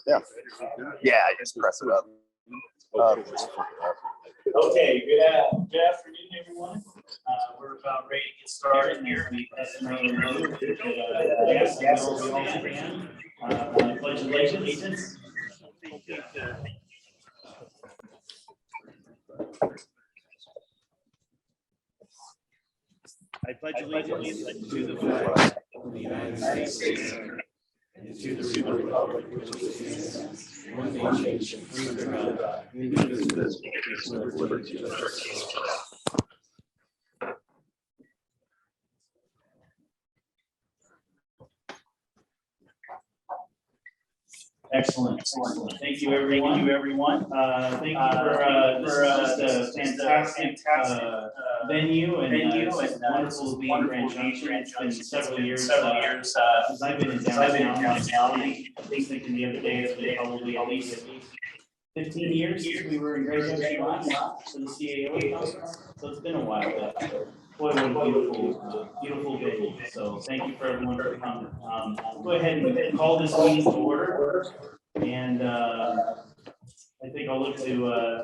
Yeah. Yeah, I just press it up. Okay, good afternoon, everyone. We're about ready to get started here. We pledge allegiance. I pledge allegiance to the flag of the United States and to the republic which stands one nation under God, indivisible, with liberty and justice. Excellent. Thank you, everyone. Thank you for just a fantastic venue and wonderful to be in Grand Junction. It's been several years since I've been in downtown. I was thinking the other day it's been probably at least 15 years since we were in Grand Junction last for the CAO conference. So it's been a while. Boy, what a beautiful venue. So thank you for everyone for coming. Go ahead and call this meeting to order. And I think I'll look to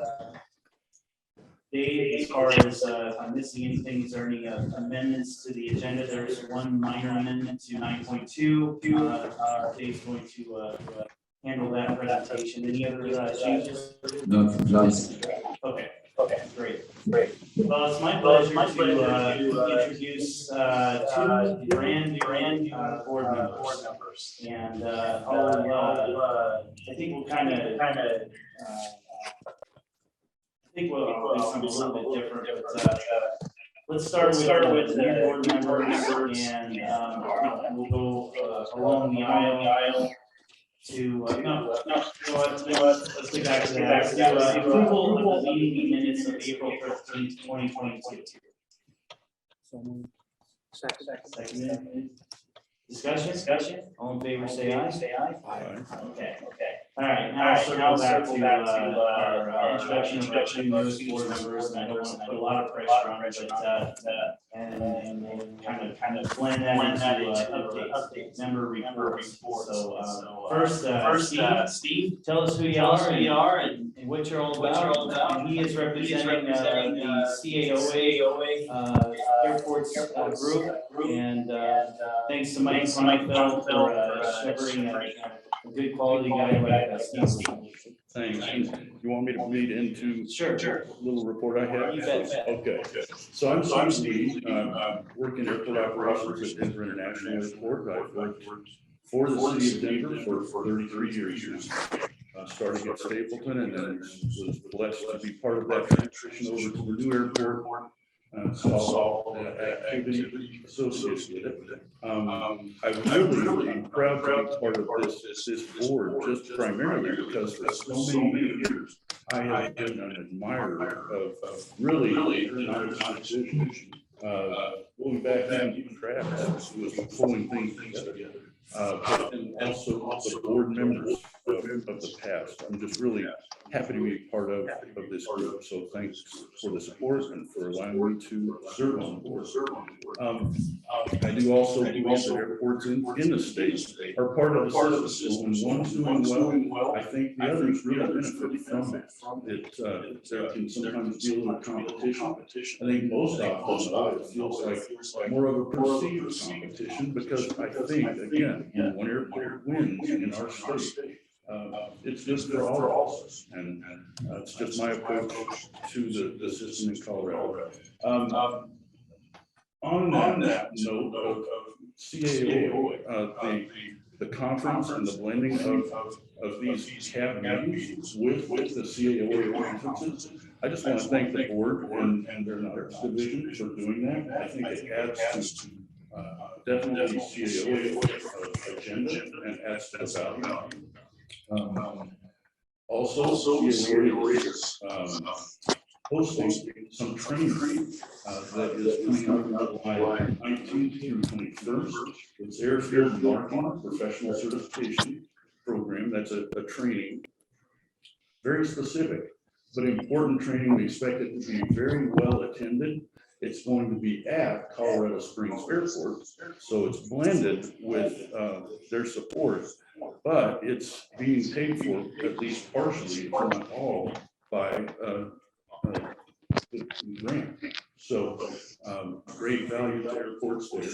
Dave as far as if I'm missing anything. Is there any amendments to the agenda? There's one minor amendment to 9.2. Dave's going to handle that presentation. Any other changes? None. Okay, great. Well, it's my pleasure to introduce two brand board members, and I think we'll kind of do something a little bit different. But let's start with new board members, and we'll go along the aisle. To let's get back to that. Approval of the meeting minutes of April 13th, 2022. Second. Discussion. All in favor, say aye. Okay. All right. Now circle back to our introduction of our two newest board members, and I don't want to put a lot of pressure on it, but and we'll kind of blend that into updates, member reports. So first, Steve, tell us who you are and what you're all about. And he is representing the CAOA airports group, and thanks to Mike Sonnenfeld for shepherding a good quality guy like Steve. Thanks. You want me to read into Sure. a little report I have? You bet. Okay. So I'm Steve. Work in airport operations at Denver International Airport. I've worked for the city of Denver for 33 years. Starting at Stapleton, and then was blessed to be part of that transition over to the new airport. Saw activity associated with it. I'm proud to be part of this board, just primarily because for so many years I have been an admirer of really aeronautical decision. Going back then, even Travis was pulling things together. And also the board members of the past. I'm just really happy to be part of this group. So thanks for the support and for allowing me to serve on the board. I do also believe that airports in the state are part of the system. When one's doing well, I think the others really benefit from that. There can sometimes be a little competition. I think most often it feels like more of a perceived competition, because I think, again, when one airport wins in our state, it's good for all of us, and it's just my approach to the system in Colorado. On that note of CAO, the conference and the blending of these CAB meetings with the CAO conferences, I just want to thank the board and their aeronautics division for doing that. I think it adds to definitely CAO agenda and adds to the value. Also, CAO is hosting some training that is coming out July 19th through 21st. It's Airfield Marking Professional Certification Program. That's a training, very specific, but important training. We expect it to be very well attended. It's going to be at Colorado Springs Airport, so it's blended with their support but it's being paid for at least partially, if not all, by the grant. So great value to airports there.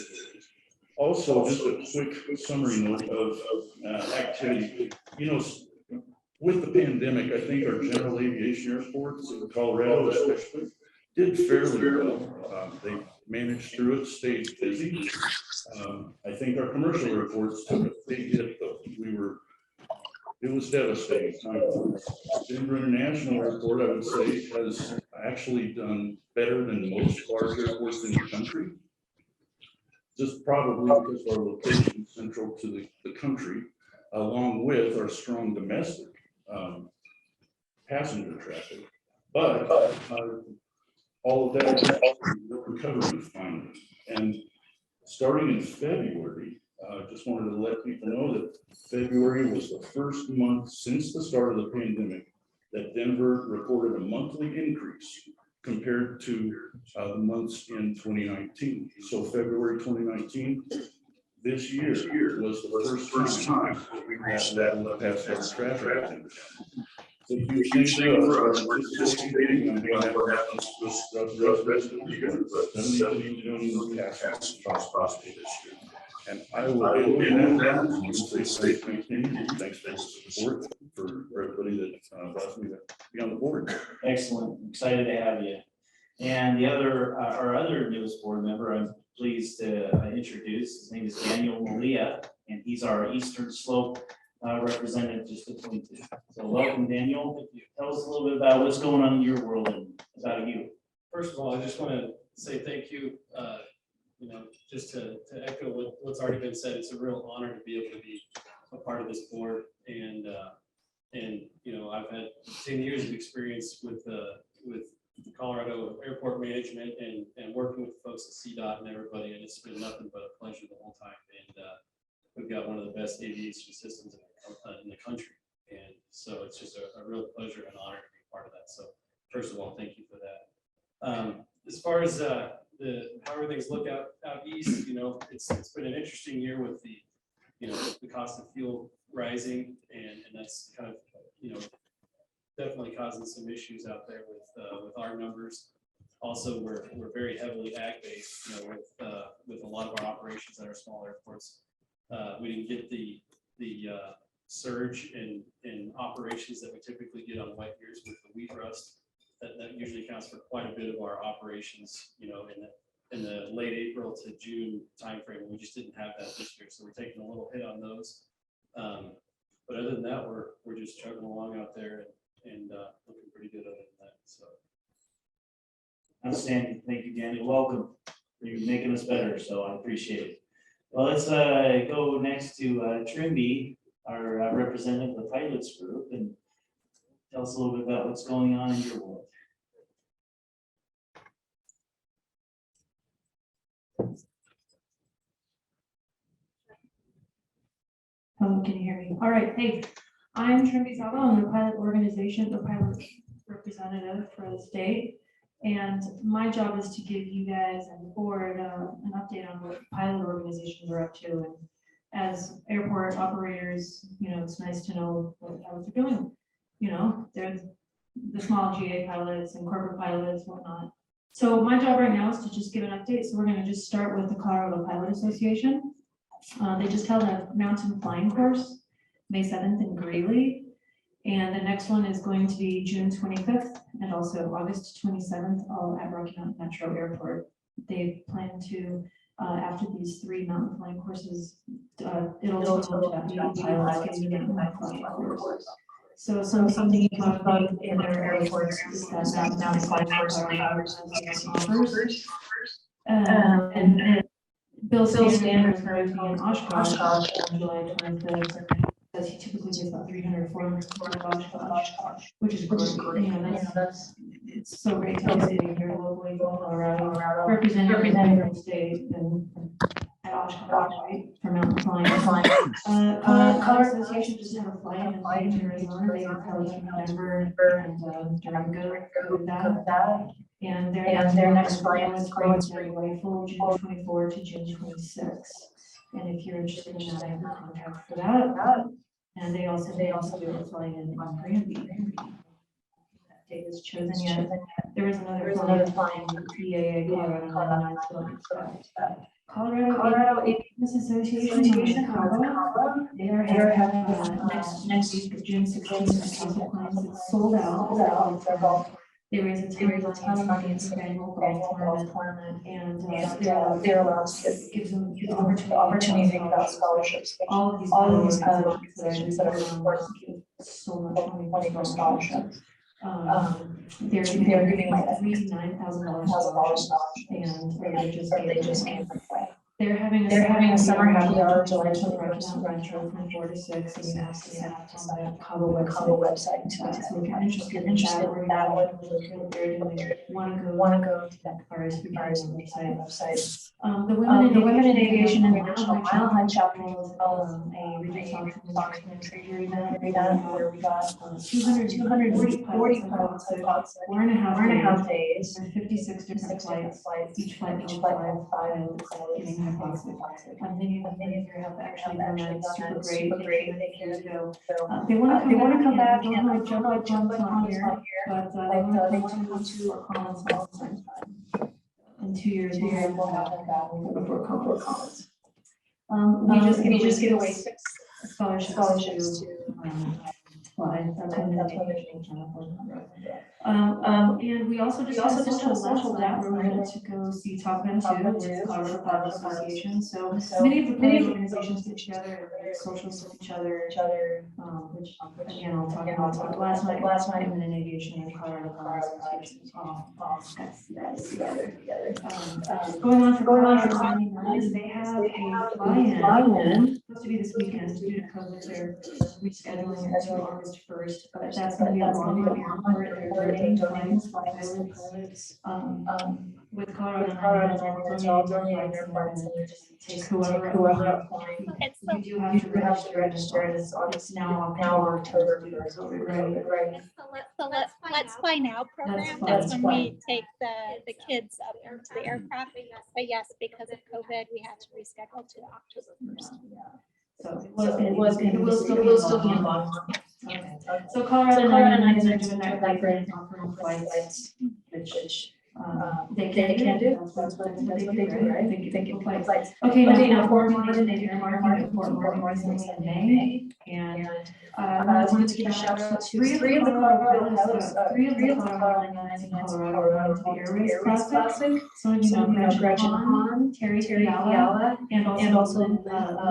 Also, just a quick summary note of activity. You know, with the pandemic, I think our general aviation airports in Colorado especially did fairly well. They managed through it, stayed busy. I think our commercial airports took a big hit though. It was devastating. Denver International Airport, I would say, has actually done better than most large airports in the country. Just probably because of our location central to the country, along with our strong domestic passenger traffic. But all of that recovering finally. And starting in February, just wanted to let people know that February was the first month since the start of the pandemic that Denver recorded a monthly increase compared to the months in 2019. So February 2019, this year was the first time we reached that past traffic. So huge thing for us. We're anticipating and what happens with the rest of the year, but 70 million passengers possible this year. And I will end that and say thank you. Thanks for the support for everybody that allows me to be on the board. Excellent, excited to have you. And the other, our other newest board member, I'm pleased to introduce. His name is Daniel Malia, and he's our Eastern Slope representative just appointed. So welcome, Daniel. Tell us a little bit about what's going on in your world and about you. First of all, I just want to say thank you. You know, just to echo what's already been said, it's a real honor to be able to be a part of this board. And you know, I've had 10 years of experience with Colorado Airport Management and working with folks at CDOT and everybody, and it's been nothing but a pleasure the whole time. And we've got one of the best aviation systems in the country, and so it's just a real pleasure and honor to be part of that. So first of all, thank you for that. As far as how everything's look out east, you know, it's been an interesting year with the cost of fuel rising, and that's kind of, you know, definitely causing some issues out there with our numbers. Also, we're very heavily ag based, you know, with a lot of our operations at our small airports. We didn't get the surge in operations that we typically get on wet years with the wheat rust. That usually accounts for quite a bit of our operations, you know, in the late April to June timeframe. We just didn't have that this year, so we're taking a little hit on those. But other than that, we're just chugging along out there and looking pretty good other than that. So Outstanding. Thank you, Daniel. Welcome. You're making us better, so I appreciate it. Well, let's go next to Trimby, our representative of the pilots group, and tell us a little bit about what's going on in your world. Can you hear me? All right, hey, I'm Trimby Saba. I'm the pilot organization, the pilot representative for the state. And my job is to give you guys and the board an update on what pilot organizations are up to. And as airport operators, you know, it's nice to know what pilots are doing. You know, they're the small GA pilots and corporate pilots, whatnot. So my job right now is to just give an update. So we're going to just start with the Colorado Pilot Association. They just held a mountain flying course May 7th in Greeley. And the next one is going to be June 25th and also August 27th, all at Rocky Mountain Metro Airport. They plan to, after these 3 mountain flying courses, it'll total about 80 pilots getting a mountain flying course. So something you talk about in their airports is that mountain flying course offers. And Bill Standard is going to be in Oshkosh on July 25th. Because he typically gets about 300 400 Oshkosh, which is great. You know, it's so great to be sitting here locally in Colorado, representing the state and at Oshkosh, right, for mountain flying. Colorado Association just had a fly-in in Arizona. They have pilots from Denver and Durango with that. And their next flight is going to be Rifle, June 24 to June 26. And if you're interested in that, I have a contact for that. And they also do a flight in Granby. That date is chosen yet. There is another flying PAA Colorado Aviation Association. They are having next week, June 16th. It's sold out. They raise a ton of money. It's an annual golf tournament, and they're allowed to give them the opportunity to give out scholarships. All of these organizations that are important give so much money for scholarships. They're giving like three $9,000 scholarships, and they just came from play. They're having a summer happy hour July 21st from 4 to 6, and you have to sign up on the Cabo website. So if you're interested in that one, want to go to that RSVP website. The Women in Aviation International Mile High Chapter was a regional treasury event where we got 240 pilots about 4.5 days, 56 different flights. Each flight was 5 I'm thinking if you have actually done that, it's super great. They want to come back and like jump on here, but they want to come to Collins sometime. In 2 years, we'll have them back before Collins. We just give away 6 scholarships to fly. That's what they're and we also just had a social lab where we went to go see Top Gun 2 with Colorado Pilot Association. So many of the pilot organizations get together and socials with each other, which again I'll talk about last night in Aviation and Colorado Pilot Association. That's together. Going on for 99, they have a fly-in supposed to be this weekend due to COVID. They're rescheduling it to August 1st, but that's going to be a long year. Pilots with Colorado, it's all donating their parts, and you just take whoever applying. You do have to register, and it's now October 1st, right? So let's fly now program. That's when we take the kids up into the aircraft. But yes, because of COVID, we had to reschedule to October 1st. So it will still be involved. Okay. So Colorado 99 are doing that great offering flights, which they can do. That's what they do, right? They give flights. Okay, now Fort Washington, they do marketing at Fort Worth in May, and I wanted to give a shout out to three of the Colorado pilots, three of the Colorado 99s in Colorado to the Air Race Classic. So you know Gretchen Hahn, Terry Fiala, and also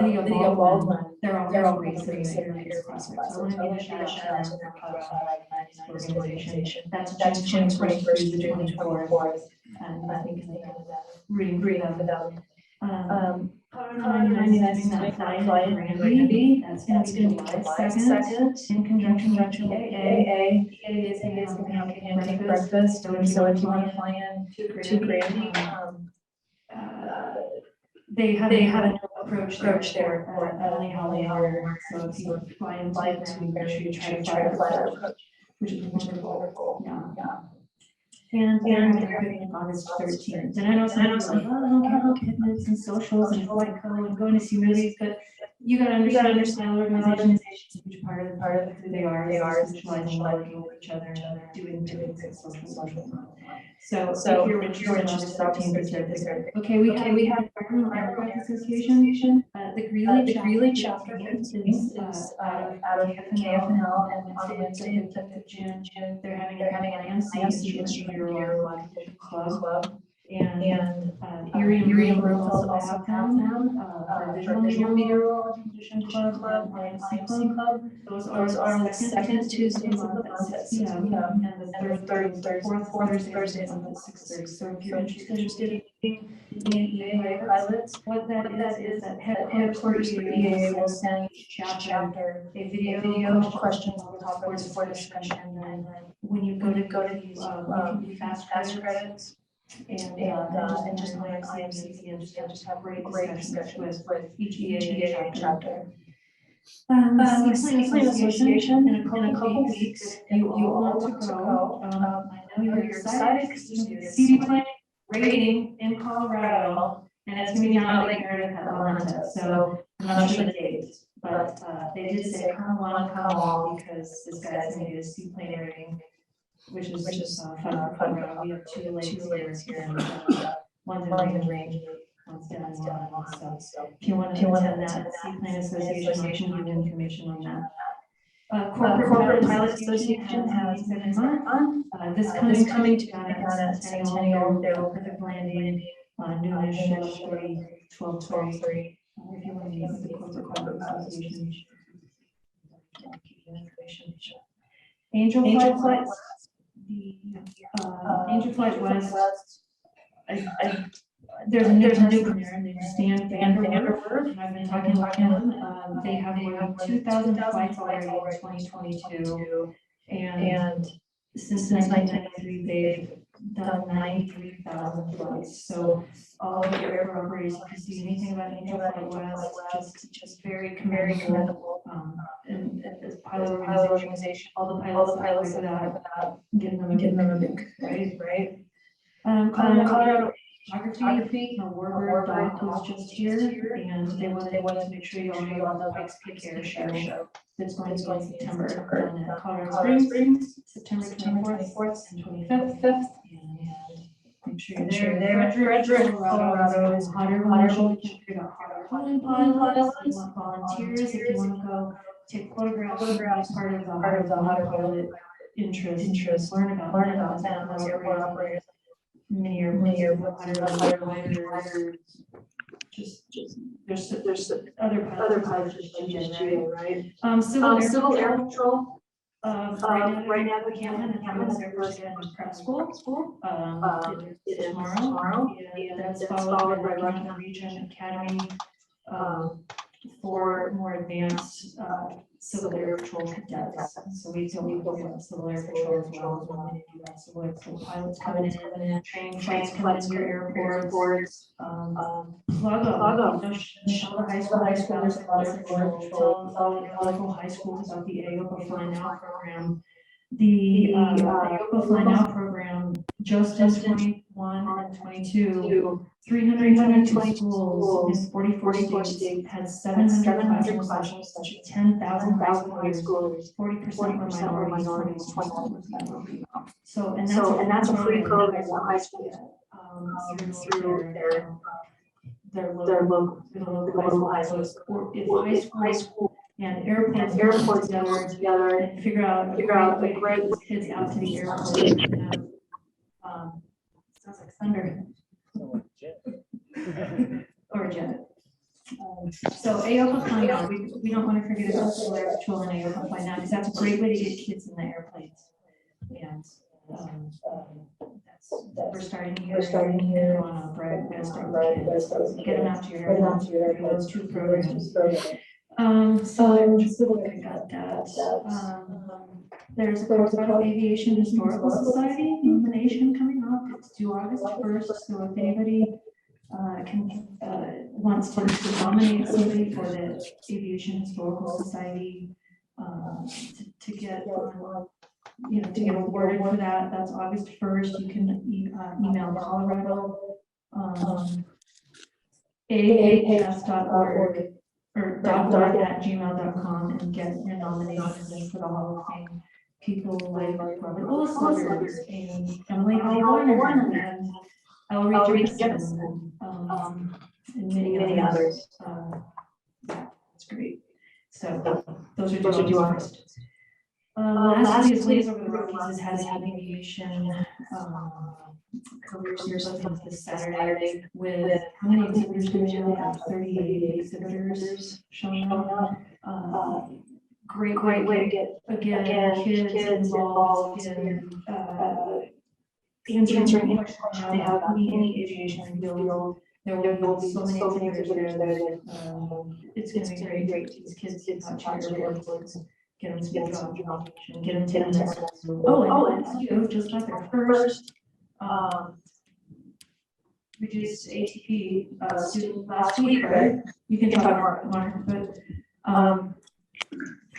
Lydia Baldwin. They're all racing the Air Race Classic. So I want to give a shout out to the Colorado 99 organization. That's June 21st to June 24th. And I think rooting for them. Colorado 99 is doing that flight in Granby. That's going to be July 2nd in conjunction with PAA. PAA is going to have a pancake breakfast. So if you want to fly in to Granby, they have an approach there at only Holly. So if you fly into Granby, try to fly that approach, which is wonderful. Yeah. And they're having August 13th. And I know some people are like, oh, I don't have commitments and socials and flight co and going to see movies, but you gotta understand organizations is a huge part of who they are. They are socializing, working with each other, doing good social. So if you're interested, August 13th is there. Okay, we have Federal Aircraft Association. The Greeley chapter is out of KFNL, and on Wednesday, the 5th of June, they're having an IMC Instrument Club. And Erie and Brooks also have them for Visual Meteorology Club, IMC Club. Those are the second Tuesdays of the month at 6 p.m. and the fourth Thursdays of the month at 6:30. So if you're interested in EAA pilots, what that is that headquarters for EAA will send each chapter a video of questions on the topics for discussion. And when you go to these, you can do fast credits. And just like IMC and just have great discussions with each EAA chapter. Seaplane Association in a couple weeks. If you all want to go, I know you're excited because there's seaplane rating in Colorado. And it's gonna be down at Lake Meredith at Valenta, so I'm not sure the date, but, they did say come one, come all, because this guy's gonna get a seaplane rating, which is fun for Colorado. We have two lakes here, and one's in range, one's down in Long. So if you want to attend that Seaplane Association, I can give you information on that. Corporate Pilot Association has every month. This coming to down at Centennial, they're open to landing, noonish, 12:30. If you want to meet with the Corporate Pilot Association. I'll give you information. Angel Flight. The Angel Flight West, there's a new premier named Stan Vanderwerf, and I've been talking with him. They have more than 2,000 flights already in 2022, and since 1993, they've done 93,000 flights. So all of the airport operators, if you see anything about Angel Flight West, just very commendable. And as pilot organization, all the pilots that without giving them a big, right? Colorado Photography, Warburg Dock was just here, and they wanted to make sure you all know about the Pikes Peak Air Show that's going to go in September down at Colorado Springs, September 24th and 25th. And make sure you're there. Frederick, Colorado is hotter than usual. You can figure out hotter cooling pilots. You want volunteers if you want to go take photographs as part of the hotter pilot interest. Learn about them as airport operators. Many just there's other pilots right? Civil Air Patrol. Right now we can't have Air Force Prep School. Tomorrow. And that's followed by Rockies Region Academy for more advanced Civil Air Patrol cadets. So we go from Civil Air Patrol as well as Civil Air Patrol pilots coming in, training flights coming in your airports. Plug Michelle High School, there's a lot of local high schools about the AOPA Fly Now program. The AOPA Fly Now program, just in 21 and 22, 322 schools in 44 states had 700 classroom sessions, 10,000 high schoolers, 40% were minorities, 20%. So, and that's a free program that high school through their local high schools. If high school and airports together and figure out a great way to get kids out to the airport. Sounds like thunder. Or a jet. So AOPA Fly Now, we don't want to forget about Civil Air Patrol and AOPA Fly Now, because that's a great way to get kids in the airplanes. And we're starting here on a bright West get them out to your airport, those two programs. So I got that. There's a Colorado Aviation Historical Society nomination coming up. It's due August 1st. So if anybody wants to nominate somebody for the Aviation Historical Society to get to get awarded for that, that's August 1st. You can email Colorado AAS.org or .org@gmail.com and get your nomination for the Hall of Fame. People like Robert Willis and Emily Warner and Ellery Richardson and many others. That's great. So those are due August. Lastly, over the Rockies has had Aviation careers or something this Saturday with how many exhibitors do we have? 38 exhibitors showing up. Great way to get again kids involved in answering questions they have about any aviation field. There will be so many exhibitors there that it's going to be great. These kids get out to your airports, get them to job, get them to internet. And you just got there first. Reduced ATP student last week, right? You can talk more, but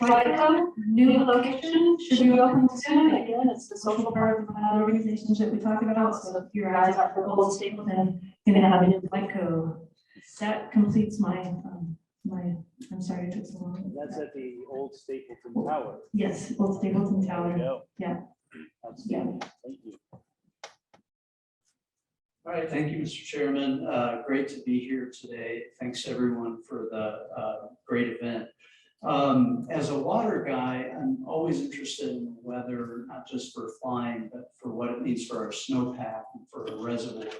FICA, new location, should be open soon. Again, it's the social part of the organizations that we talked about. So if your eyes out for Old Stapleton, you're gonna have a new FICA. That completes my, I'm sorry it took so long. That's at the old Stapleton Tower. Yes, Old Stapleton There Tower. we go. Yeah. Outstanding. Thank you. All right, thank you, Mr. Chairman. Great to be here today. Thanks everyone for the great event. As a water guy, I'm always interested in the weather, not just for flying, but for what it means for our snowpack and for our reservoirs.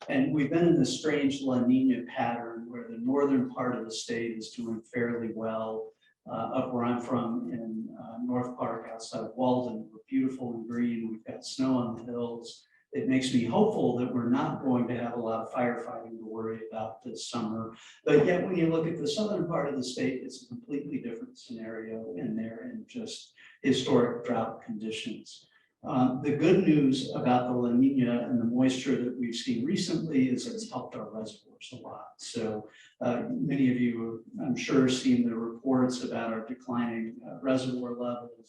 And we've been in this strange La Nina pattern where the northern part of the state is doing fairly well. Up where I'm from in North Park outside of Walden, we're beautiful and green. We've got snow on the hills. It makes me hopeful that we're not going to have a lot of firefighting to worry about this summer. But yet when you look at the southern part of the state, it's a completely different scenario in there and just historic drought conditions. The good news about the La Nina and the moisture that we've seen recently is it's helped our reservoirs a lot. So many of you, I'm sure, seen the reports about our declining reservoir levels,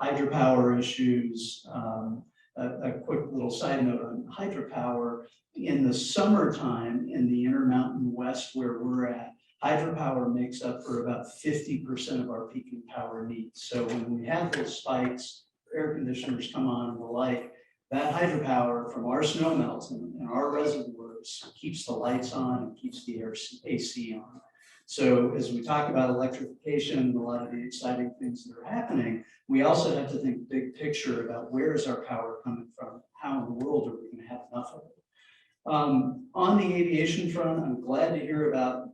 hydropower issues. A quick little side note on hydropower. In the summertime in the Intermountain West where we're at, hydropower makes up for about 50% of our peaking power needs. So when we have those spikes, air conditioners come on and the like, that hydropower from our snow melts and our reservoirs keeps the lights on and keeps the AC on. So as we talk about electrification and a lot of the exciting things that are happening, we also have to think big picture about where is our power coming from? How in the world are we going to have enough of it? On the aviation front, I'm glad to hear about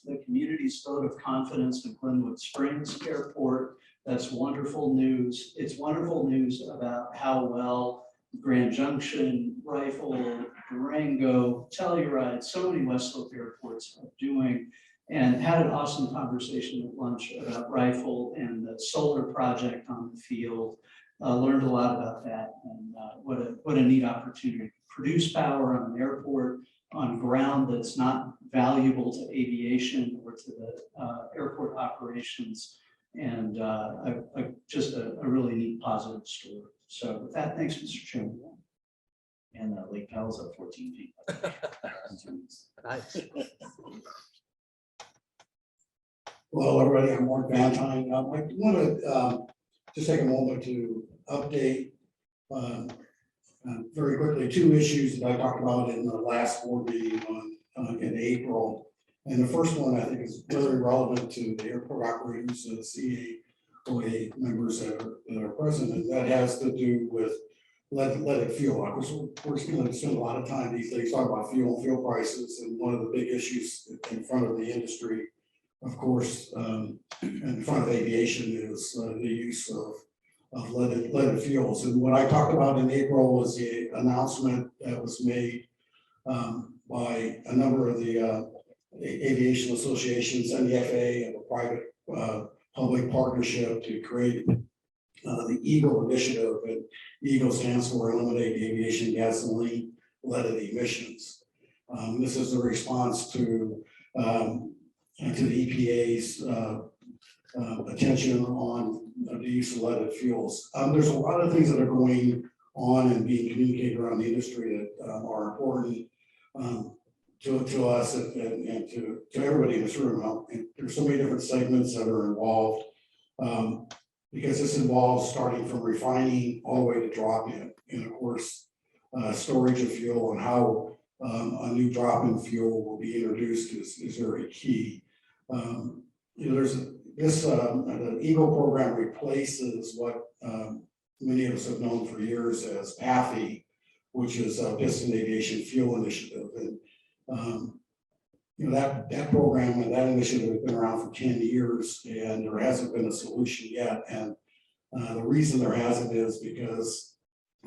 the community's vote of confidence in Glenwood Springs Airport. That's wonderful news. It's wonderful news about how well Grand Junction, Rifle, Durango, Telluride, so many West Slope airports are doing. And had an awesome conversation at lunch about Rifle and the solar project on the field. Learned a lot about that and what a neat opportunity to produce power on an airport on ground that's not valuable to aviation or to the airport operations. And just a really neat positive story. So with that, thanks, Mr. Chairman. And Lake Powell's at 14 feet. Nice. Hello, everybody. I'm Mark Valentine. I want to just take a moment to update very quickly two issues that I talked about in the last board meeting in April. And the first one I think is very relevant to the airport operators, CAOA members that are present, and that has to do with leaded fuel. Of course, we're going to spend a lot of time these days talking about fuel prices, and one of the big issues in front of the industry, of course, in front of aviation is the use of leaded fuels. And what I talked about in April was the announcement that was made by a number of the aviation associations and the FAA and a private public partnership to create the EAGLE initiative. And EAGLE stands for Eliminate Aviation Gasoline Leaded Emissions. This is a response to the EPA's attention on the use of leaded fuels. There's a lot of things that are going on and being communicated around the industry that are important to us and to everybody in this room. And there's so many different segments that are involved because this involves starting from refining all the way to drop-in. And of course, storage of fuel and how a new drop-in fuel will be introduced is very key. There's this the EAGLE program replaces what many of us have known for years as PAFI, which is a Piston Aviation Fuel Initiative. And that program and that initiative has been around for 10 years, and there hasn't been a solution yet. And the reason there hasn't is because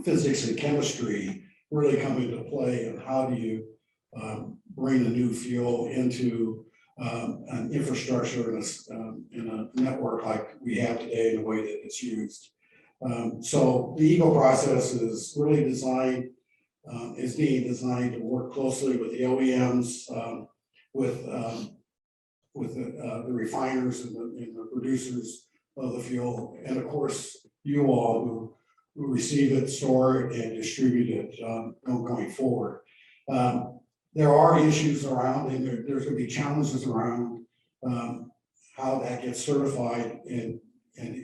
physics and chemistry really come into play, and how do you bring a new fuel into an infrastructure in a network like we have today in the way that it's used. So the EAGLE process is really designed, is being designed to work closely with the OEMs, with the refiners and the producers of the fuel, and of course, you all who receive it, store it, and distribute it going forward. There are issues around, and there's going to be challenges around how that gets certified and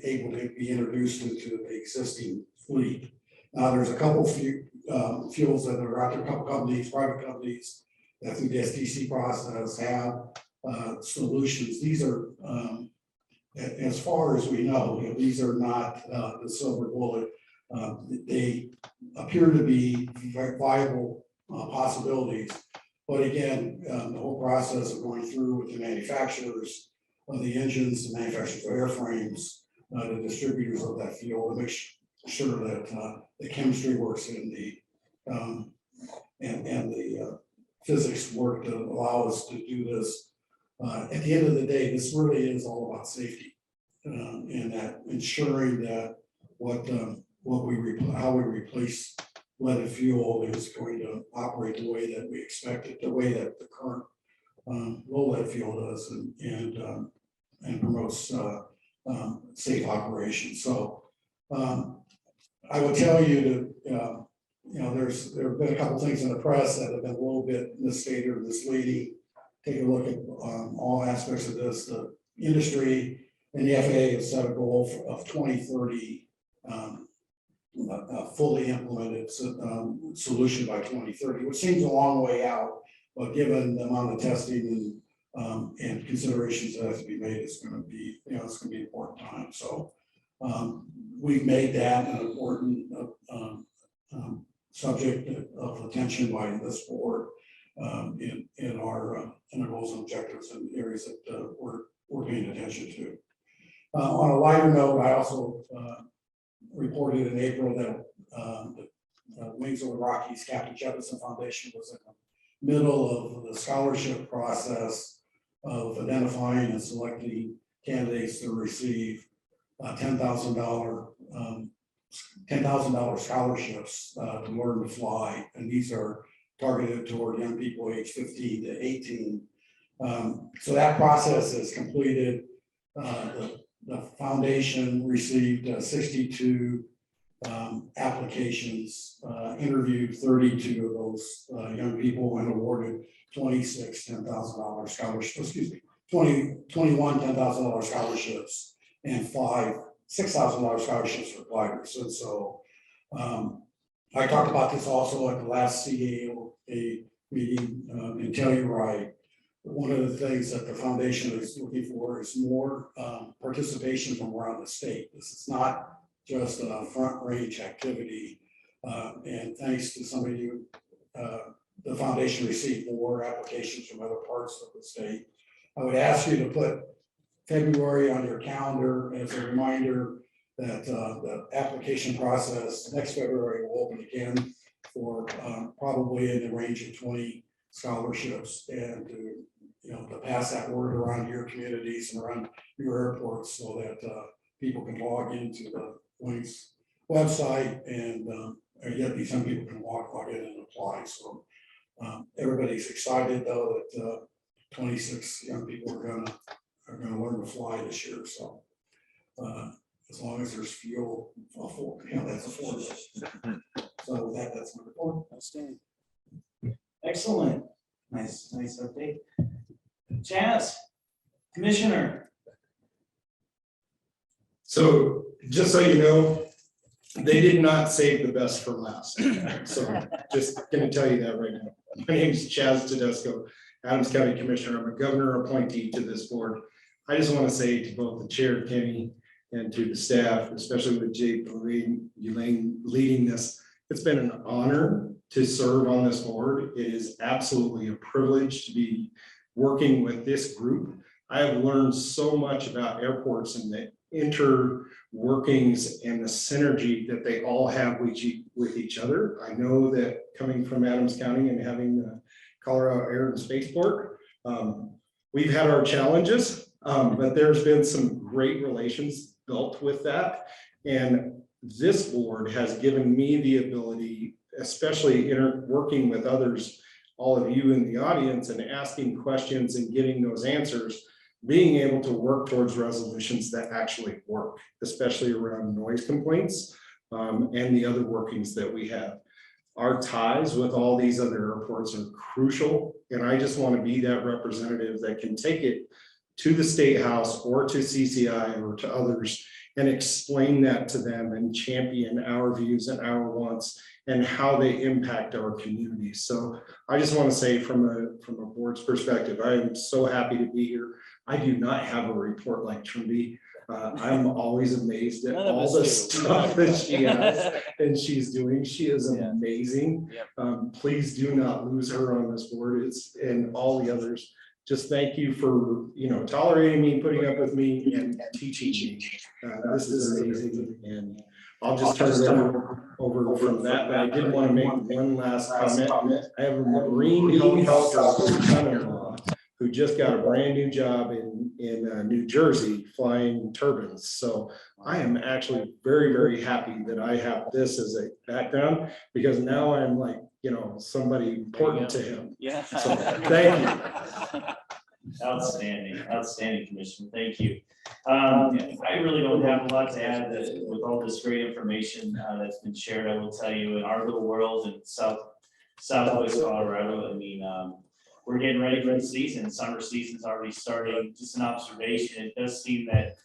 able to be introduced into the existing fleet. Now, there's a couple fuels that are out there, a couple companies, private companies, that through the SDC process have solutions. These are, as far as we know, these are not the silver bullet. They appear to be viable possibilities. But again, the whole process of going through with the manufacturers of the engines, the manufacturers of airframes, the distributors of that fuel, to make sure that the chemistry works in the and the physics work to allow us to do this. At the end of the day, this really is all about safety, and that ensuring that how we replace leaded fuel is going to operate the way that we expect it, the way that the current low lead fuel does, and promotes safe operation. So I would tell you that there have been a couple things in the press that have been a little bit misstated or misleading. Take a look at all aspects of this. The industry and the FAA has set a goal of 2030 fully implemented solution by 2030, which seems a long way out, but given the amount of testing and considerations that have to be made, it's going to be, it's going to be an important time. So we've made that an important subject of attention by this board in our goals and objectives and areas that we're paying attention to. On a lighter note, I also reported in April that the Wings Over the Rockies Captain Jefferson Foundation was in the middle of the scholarship process of identifying and selecting candidates to receive $10,000 scholarships to learn to fly, and these are targeted toward young people aged 15 to 18. So that process is completed. The foundation received 62 applications, interviewed 32 of those young people, and awarded 26 $10,000 scholarships, 21 $10,000 scholarships, and 5 $6,000 scholarships for gliders. And so I talked about this also at the last CAA meeting in Telluride. One of the things that the foundation is looking for is more participation from around the state. This is not just a front range activity. And thanks to some of you, the foundation received more applications from other parts of the state. I would ask you to put February on your calendar as a reminder that the application process next February will open again for probably in the range of 20 scholarships, and to pass that word around your communities and around your airports so that people can log into the Wings website, and yet some people can log in and apply. So everybody's excited though that 26 young people are gonna learn to fly this year. So as long as there's fuel, that's affordable. So that's my report. Outstanding. Excellent. Nice update. Chaz, Commissioner. So just so you know, they did not save the best for last. So just going to tell you that right now. My name is Chaz Tedesco, Adams County Commissioner. I'm a governor appointee to this board. I just want to say to both the chair, Kenny, and to the staff, especially with Jake leading this, it's been an honor to serve on this board. It is absolutely a privilege to be working with this group. I have learned so much about airports and the interworkings and the synergy that they all have with each other. I know that coming from Adams County and having the Colorado Air and Spaceport, we've had our challenges, but there's been some great relations built with that. And this board has given me the ability, especially working with others, all of you in the audience, and asking questions and getting those answers, being able to work towards resolutions that actually work, especially around noise complaints and the other workings that we have. Our ties with all these other airports are crucial, and I just want to be that representative that can take it to the State House or to CCI or to others and explain that to them and champion our views and our wants and how they impact our communities. So I just want to say from a board's perspective, I am so happy to be here. I do not have a report like Trinity. I'm always amazed at None of all us the do. stuff that she has and she's doing. She is amazing. Yep. Please do not lose her on this board. And all the others. Just thank you for, tolerating me, putting up with me and teaching me. This is amazing. And I'll just turn it over from that, but I did want to make one last comment. I have a Marine helicopter son-in-law who just got a brand new job in New Jersey flying turbines. So I am actually very, very happy that I have this as a background, because now I'm like, somebody important to him. Yeah. So thank you. Outstanding, Commissioner. Thank you. I really don't have a lot to add with all this great information that's been shared. I will tell you, in our little world in Southwest Colorado, I mean, we're getting ready for the season. Summer season's already starting. Just an observation, it does seem that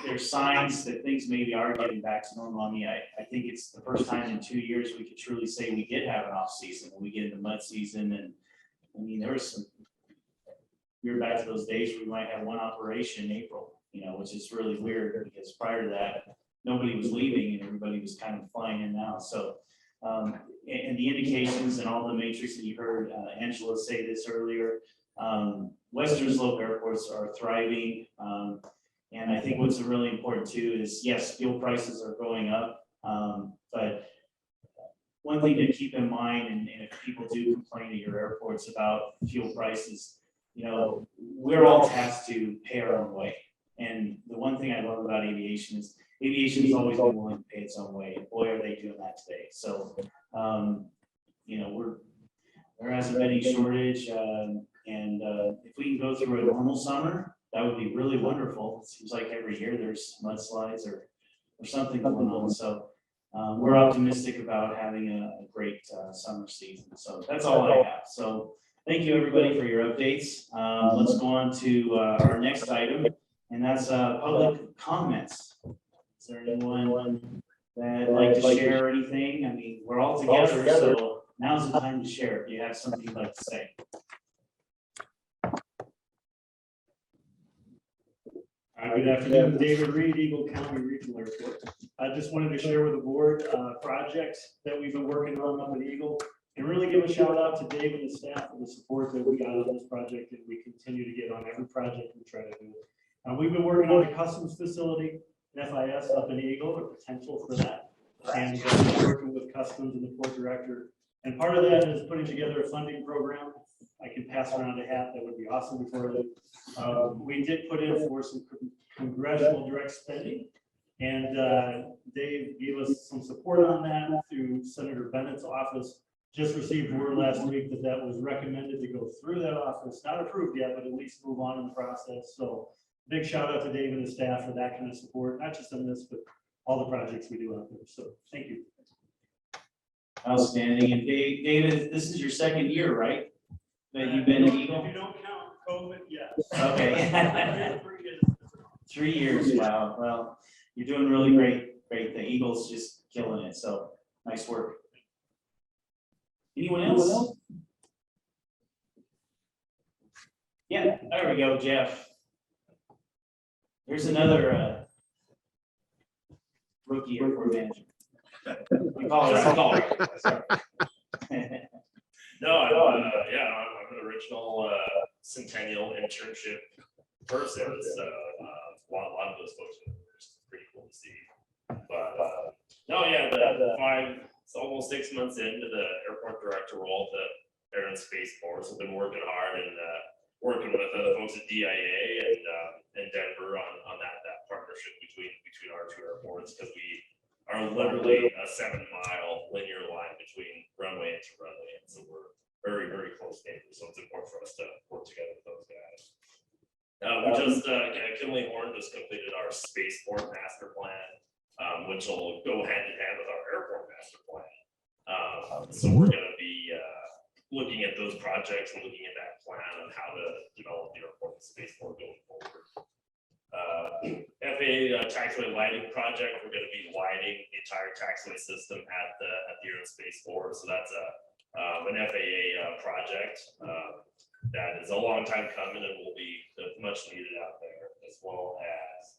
there's signs that things maybe are getting back to normal. I mean, I think it's the first time in 2 years we could truly say we did have an off season when we get into mud season. And I mean, there was we're back to those days where we might have one operation in April, which is really weird, because prior to that, nobody was leaving and everybody was kind of flying in and out. So, and the indications and all the matrix that you heard Angela say this earlier, Western Slope airports are thriving. And I think what's really important too is, yes, fuel prices are going up, but one thing to keep in mind, and if people do complain at your airports about fuel prices, we're all tasked to pay our own way. And the one thing I love about aviation is has always been willing to pay its own way. And boy, are they doing that today. So, there hasn't been any shortage. And if we can go through a normal summer, that would be really wonderful. It seems like every year there's mudslides or something going on. So we're optimistic about having a great summer season. So that's all I have. So thank you, everybody, for your updates. Let's go on to our next item, and that's public comments. Is there anyone that'd like to share anything? I mean, we're all together, so now's the time to share if you have something you'd like to say. Good afternoon, David Reed, Eagle County Regional Airport. I just wanted to share with the board projects that we've been working on up at Eagle, and really give a shout out to Dave and the staff for the support that we got on this project, and we continue to get on every project we try to do. We've been working on a customs facility, an FIS up in Eagle, or potential for that, and working with customs and the port director. And part of that is putting together a funding program. I can pass around a hat, that would be awesome before we did put in for some congressional direct spending, and Dave gave us some support on that through Senator Bennett's office. Just received word last week that that was recommended to go through that office, not approved yet, but at least move on in the process. So big shout out to Dave and the staff for that kind of support, not just on this, but all the projects we do out there. So thank you. Outstanding. And David, this is your second year, right? That you've been at Eagle? If you don't count COVID, yes. Okay. 3 years. Wow. Well, you're doing really great. The Eagles just killing it. So nice work. Anyone else? Yeah, there we go, Jeff. There's another rookie airport manager. We call it Colorado. Sorry. No, I'm an original Centennial internship person. So a lot of those folks are pretty cool to see. But it's almost 6 months into the airport director role at the Air and Space Board. So I've been working hard and working with the folks at DIA and Denver on that partnership between our two airports, because we are literally a 7-mile linear line between runway and runway. And so we're very, very close neighbors. So it's important for us to work together with those guys. We just, Kinley Horn just completed our spaceport master plan, which will go hand in hand with our airport master plan. So we're gonna be looking at those projects and looking at that plan on how to develop the airport and spaceport going forward. FAA taxiway lighting project, we're gonna be lighting the entire taxiway system at the Air and Spaceport. So that's an FAA project that is a long time coming and will be much needed out there, as well as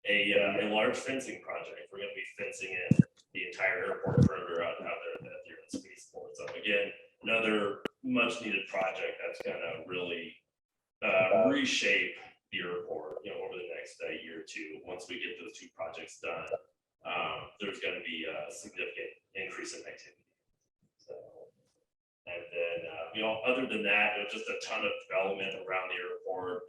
a large fencing project. We're gonna be fencing in the entire airport perimeter out there at the Air and Spaceport. So again, another much needed project that's gonna really reshape the airport, over the next year or two. Once we get those two projects done, there's going to be a significant increase in activity. So, and then, other than that, there's just a ton of development around the airport.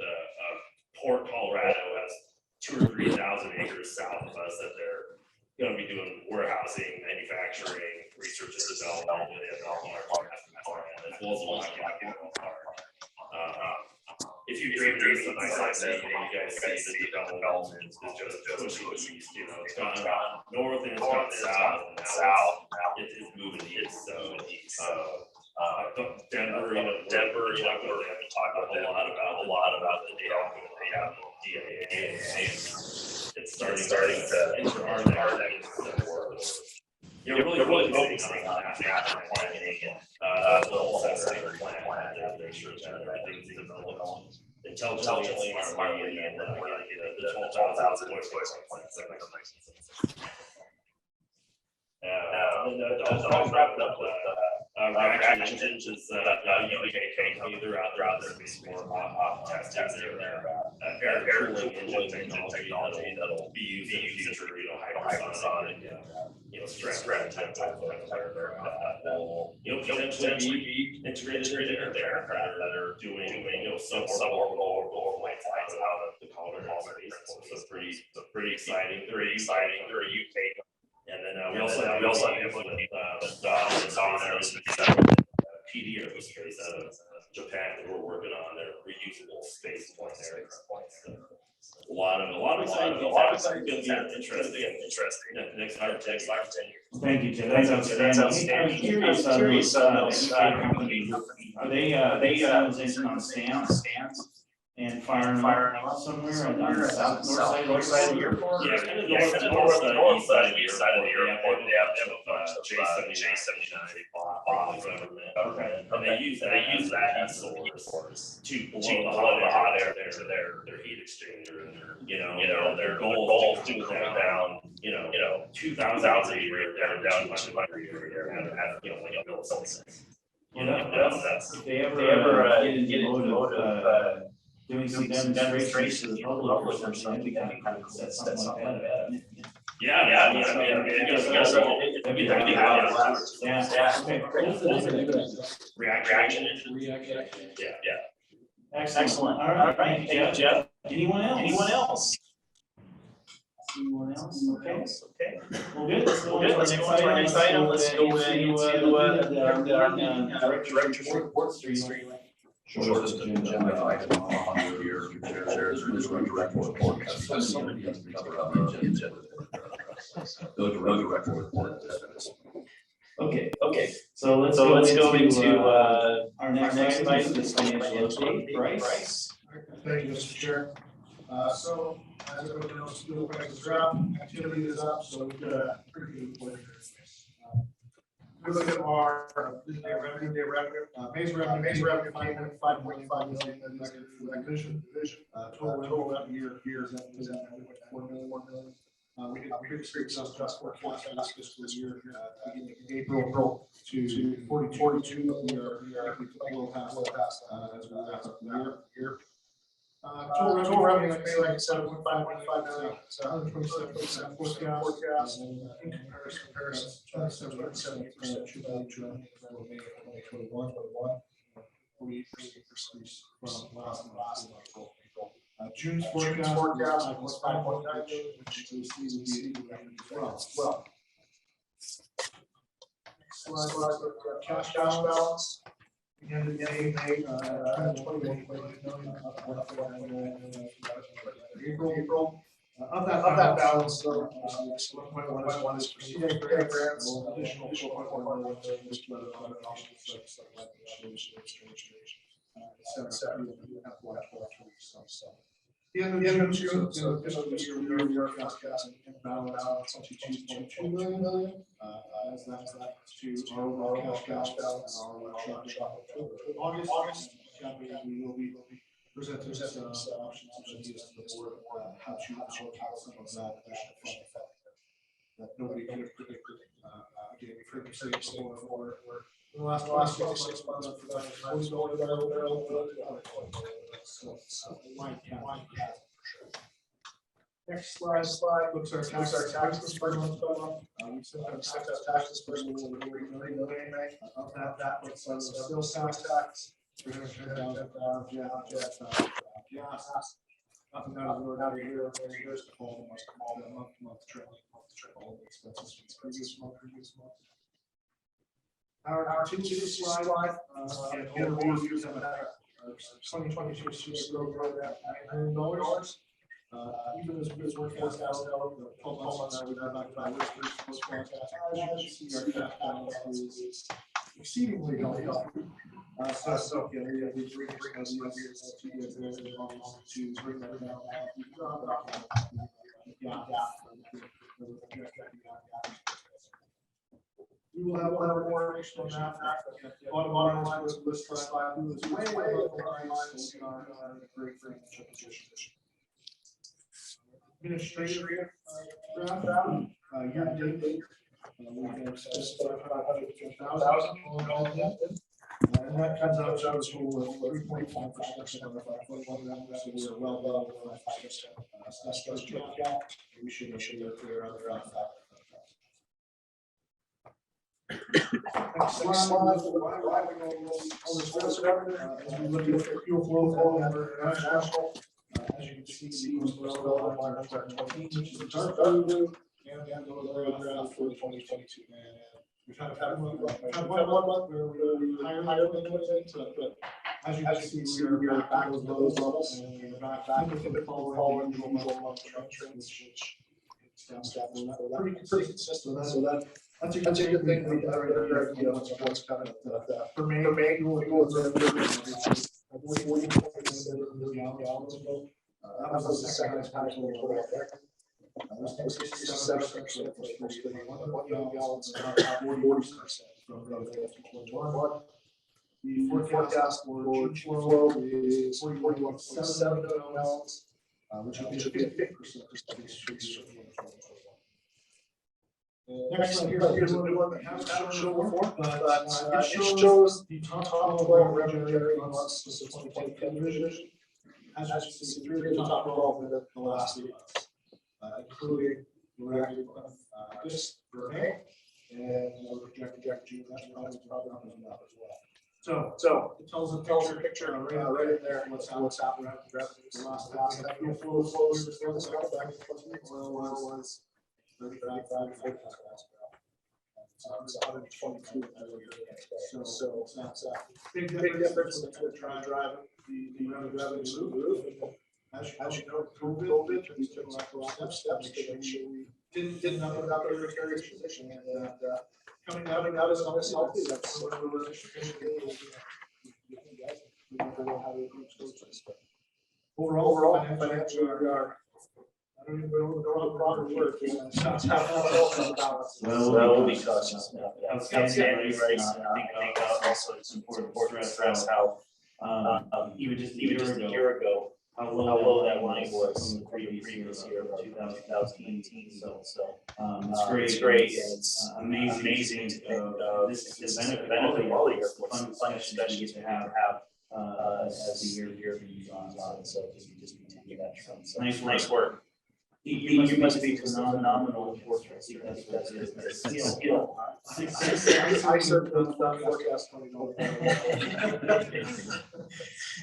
Port Colorado has 2,000 or 3,000 acres south of us that they're going to be doing warehousing, manufacturing, research and development, as well as a lot of if you dream there's a nice like that, you guys see the development is just pushing east, it's gone north and it's gone south, and now it's moving east. So Denver, we haven't talked a lot about the DIA. It's starting to enter our narrative. Really focusing on that. The whole plan, they're sure that everything's developed intelligently and smartly, and the 12,000 voice I'll wrap it up with Reaction Engines is UK company. They're out there more testing their air cooling engine technology that'll be used in the future, hypersonic, stress tempo will potentially be integrated in there that are doing suborbital flights out of the Colorado space. So it's pretty exciting. They're a UK. And then we also have PD Aerospace out of Japan that we're working on their reusable space flight aircraft. A lot of exciting things. Interesting. Next 5 or 10 years. Thank you, Ted. That's outstanding. I'm curious on those companies. Are they on stands and firing off somewhere on the north side of the airport? Yeah, kind of north east side of the airport. They have J79 bought from the government. Okay. And they use that heat source to blow the hot air to their heat exchanger. And their goal is to cool down 2,000 a year down to 200 a year at like a milliseconds. If they ever get into mode of doing some demonstrations to the public or something, that'd be kind of cool. Something like that. Yeah. Reaction. Yeah. Excellent. All right. Thank you, Jeff. Anyone else? Okay. Well, good. Let's go to our next item. Let's go into the director's report. Shortest agenda item on your chairs or just report. Go to report. Okay. So let's go into our next item, this financial update. Bryce. Thank you, Mr. Chair. So as everybody knows, fuel prices are up, activity is up, so we've got a pretty good quarter here. We look at our revenue, base revenue, $5.5 million, and that's for that division. Total revenue year is up to $4 million. We did experience some just forecast for this fiscal year, beginning in April to 42. We are a little past as we wrap up the year. Total revenue, like I said, $7.5 million. It's 127% forecast. In comparison, 70% should be true. 2021, 48% from last April. June's forecast was 5.9 million, which we see would be as well. Next slide, cash balance. And the April, of that balance, so, 1.1 is for CA grants, additional 4.1 million is for other obligations, like the end of June, so fiscal year, we are forecasting balance of 22.2 million. As that to our overall cash balance, our workshop. August, we will be presenting some options and ideas to the board, how to allocate some of that additional funding that nobody could have predicted. Again, we've heard you say before, in the last 6 months, we've provided $40 barrel. So, next slide looks at tax disbursement. We sent out tax disbursement of $3 million. Of that was still sales tax. Gas. Nothing out of the ordinary here. Here's the whole month trailing, all the expenses from previous month. Our contingency slide, again, reviews of our 2022 CA program, $9 million. Even as we work as the 12 months, we have about 5 years post-contract. As you can see, our cash balance is exceedingly healthy. So yeah, we bring us to bring that down. We will have more information on that. Bottom line was list slide. Way above the line, so we are in a great financial position. Administrative year to date, we have spent $500,000 on that, and that comes out to a total of 3.5% of our 5.1 revenue, so we are well below 5%. That's gap. We should look there on the right side. Next slide. As we look at fuel flow for international. As you can see, the well line is at 20, which is the dark blue, and the low graph for 2022. We've had one month where we were higher than but as you can see, we are back to those levels, and we're back within the following usual month trend, which pretty consistent. So that's a good thing. We have a better idea of what's coming. For May, we'll go with that was the second time we were there. This was 67% for 1 million gallons, 40% from the 2021. The forecast for flow is 41.7 million gallons, which would be a 50% increase. Next slide here is a new one that hasn't shown before, but it shows the top level revenue generating months for the 2022 division. As you can see, through the top 12 in the last 3 months, including revenue this for May, and we're projecting June. That's probably not enough as well. So it tells a picture right in there what's happening with revenues. The last fuel flow was back in 2020. Oil was 35. It's 122. So it's a big difference with driving the revenue move. As you know, COVID, we took a lot of steps to make sure we didn't have a precarious position. And coming out of this healthy, that's what we were overall, financially, we are. I don't even know the proper word. Well, we'll be cautious. Outstanding race, I think also it's important to stress how even just a year ago, how low that line was from the previous year of 2018. So it's great. It's amazing. This is benefit all the year, fun especially to have as the year moves on. So just continue that trend. So nice work. You must be phenomenal in portraits. That's a skill. I certainly not forecast $20.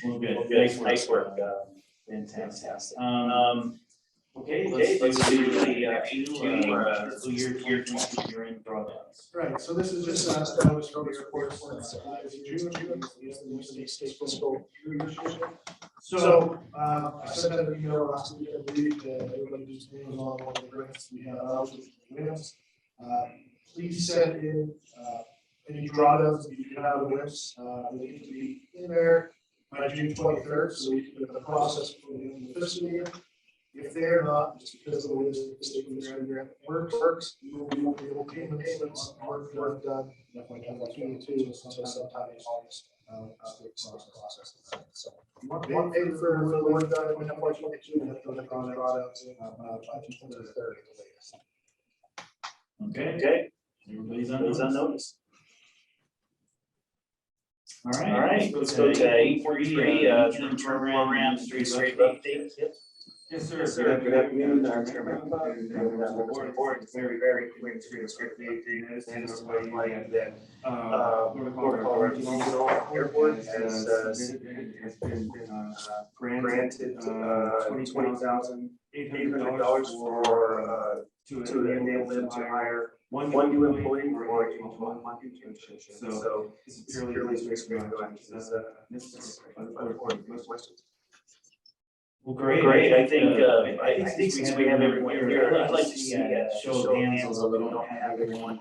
Well, good. Nice work. Fantastic. Okay, let's do the fiscal year 2022 year-end drawdowns. Right, so this is just notice from the reports, as June, the state fiscal year. So, I sent out an email last week, I believe, to everybody who's names on all the grants we have out with WIMS. Please send in, any drawdowns that you have with WIMS, they need to be in there by June 23rd, so we can get the process for the end of the fiscal year. If they're not, just because of the way the state grant works, we will be able to pay them payments, work done, like until sometime in August. Process. So, you want to pay for the work done in FY 22, you have to look on drawdowns by June 23rd at the latest. Okay, everybody's on notice. All right, let's go to 8.3, interim program, street update. Yes, sir. Yes, sir. Good afternoon, Chairman. Board, very quick, Colorado Regional Airport has been granted $20,800 for to enable them to hire one new employee or a 12-month internship. So this is purely questions. Well, great. I think since we have everyone here, I'd like to see a show of hands, although we don't have everyone.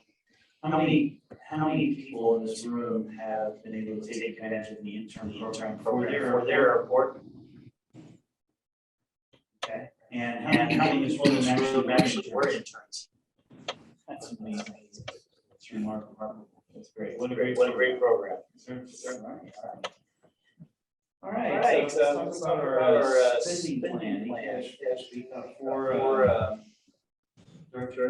How many people in this room have been able to take advantage of the intern program for their airport? Okay, and how many in this room actually were interns? That's amazing. It's remarkable. That's great. What a great program. All right, so let's talk about our spending plan. For Director.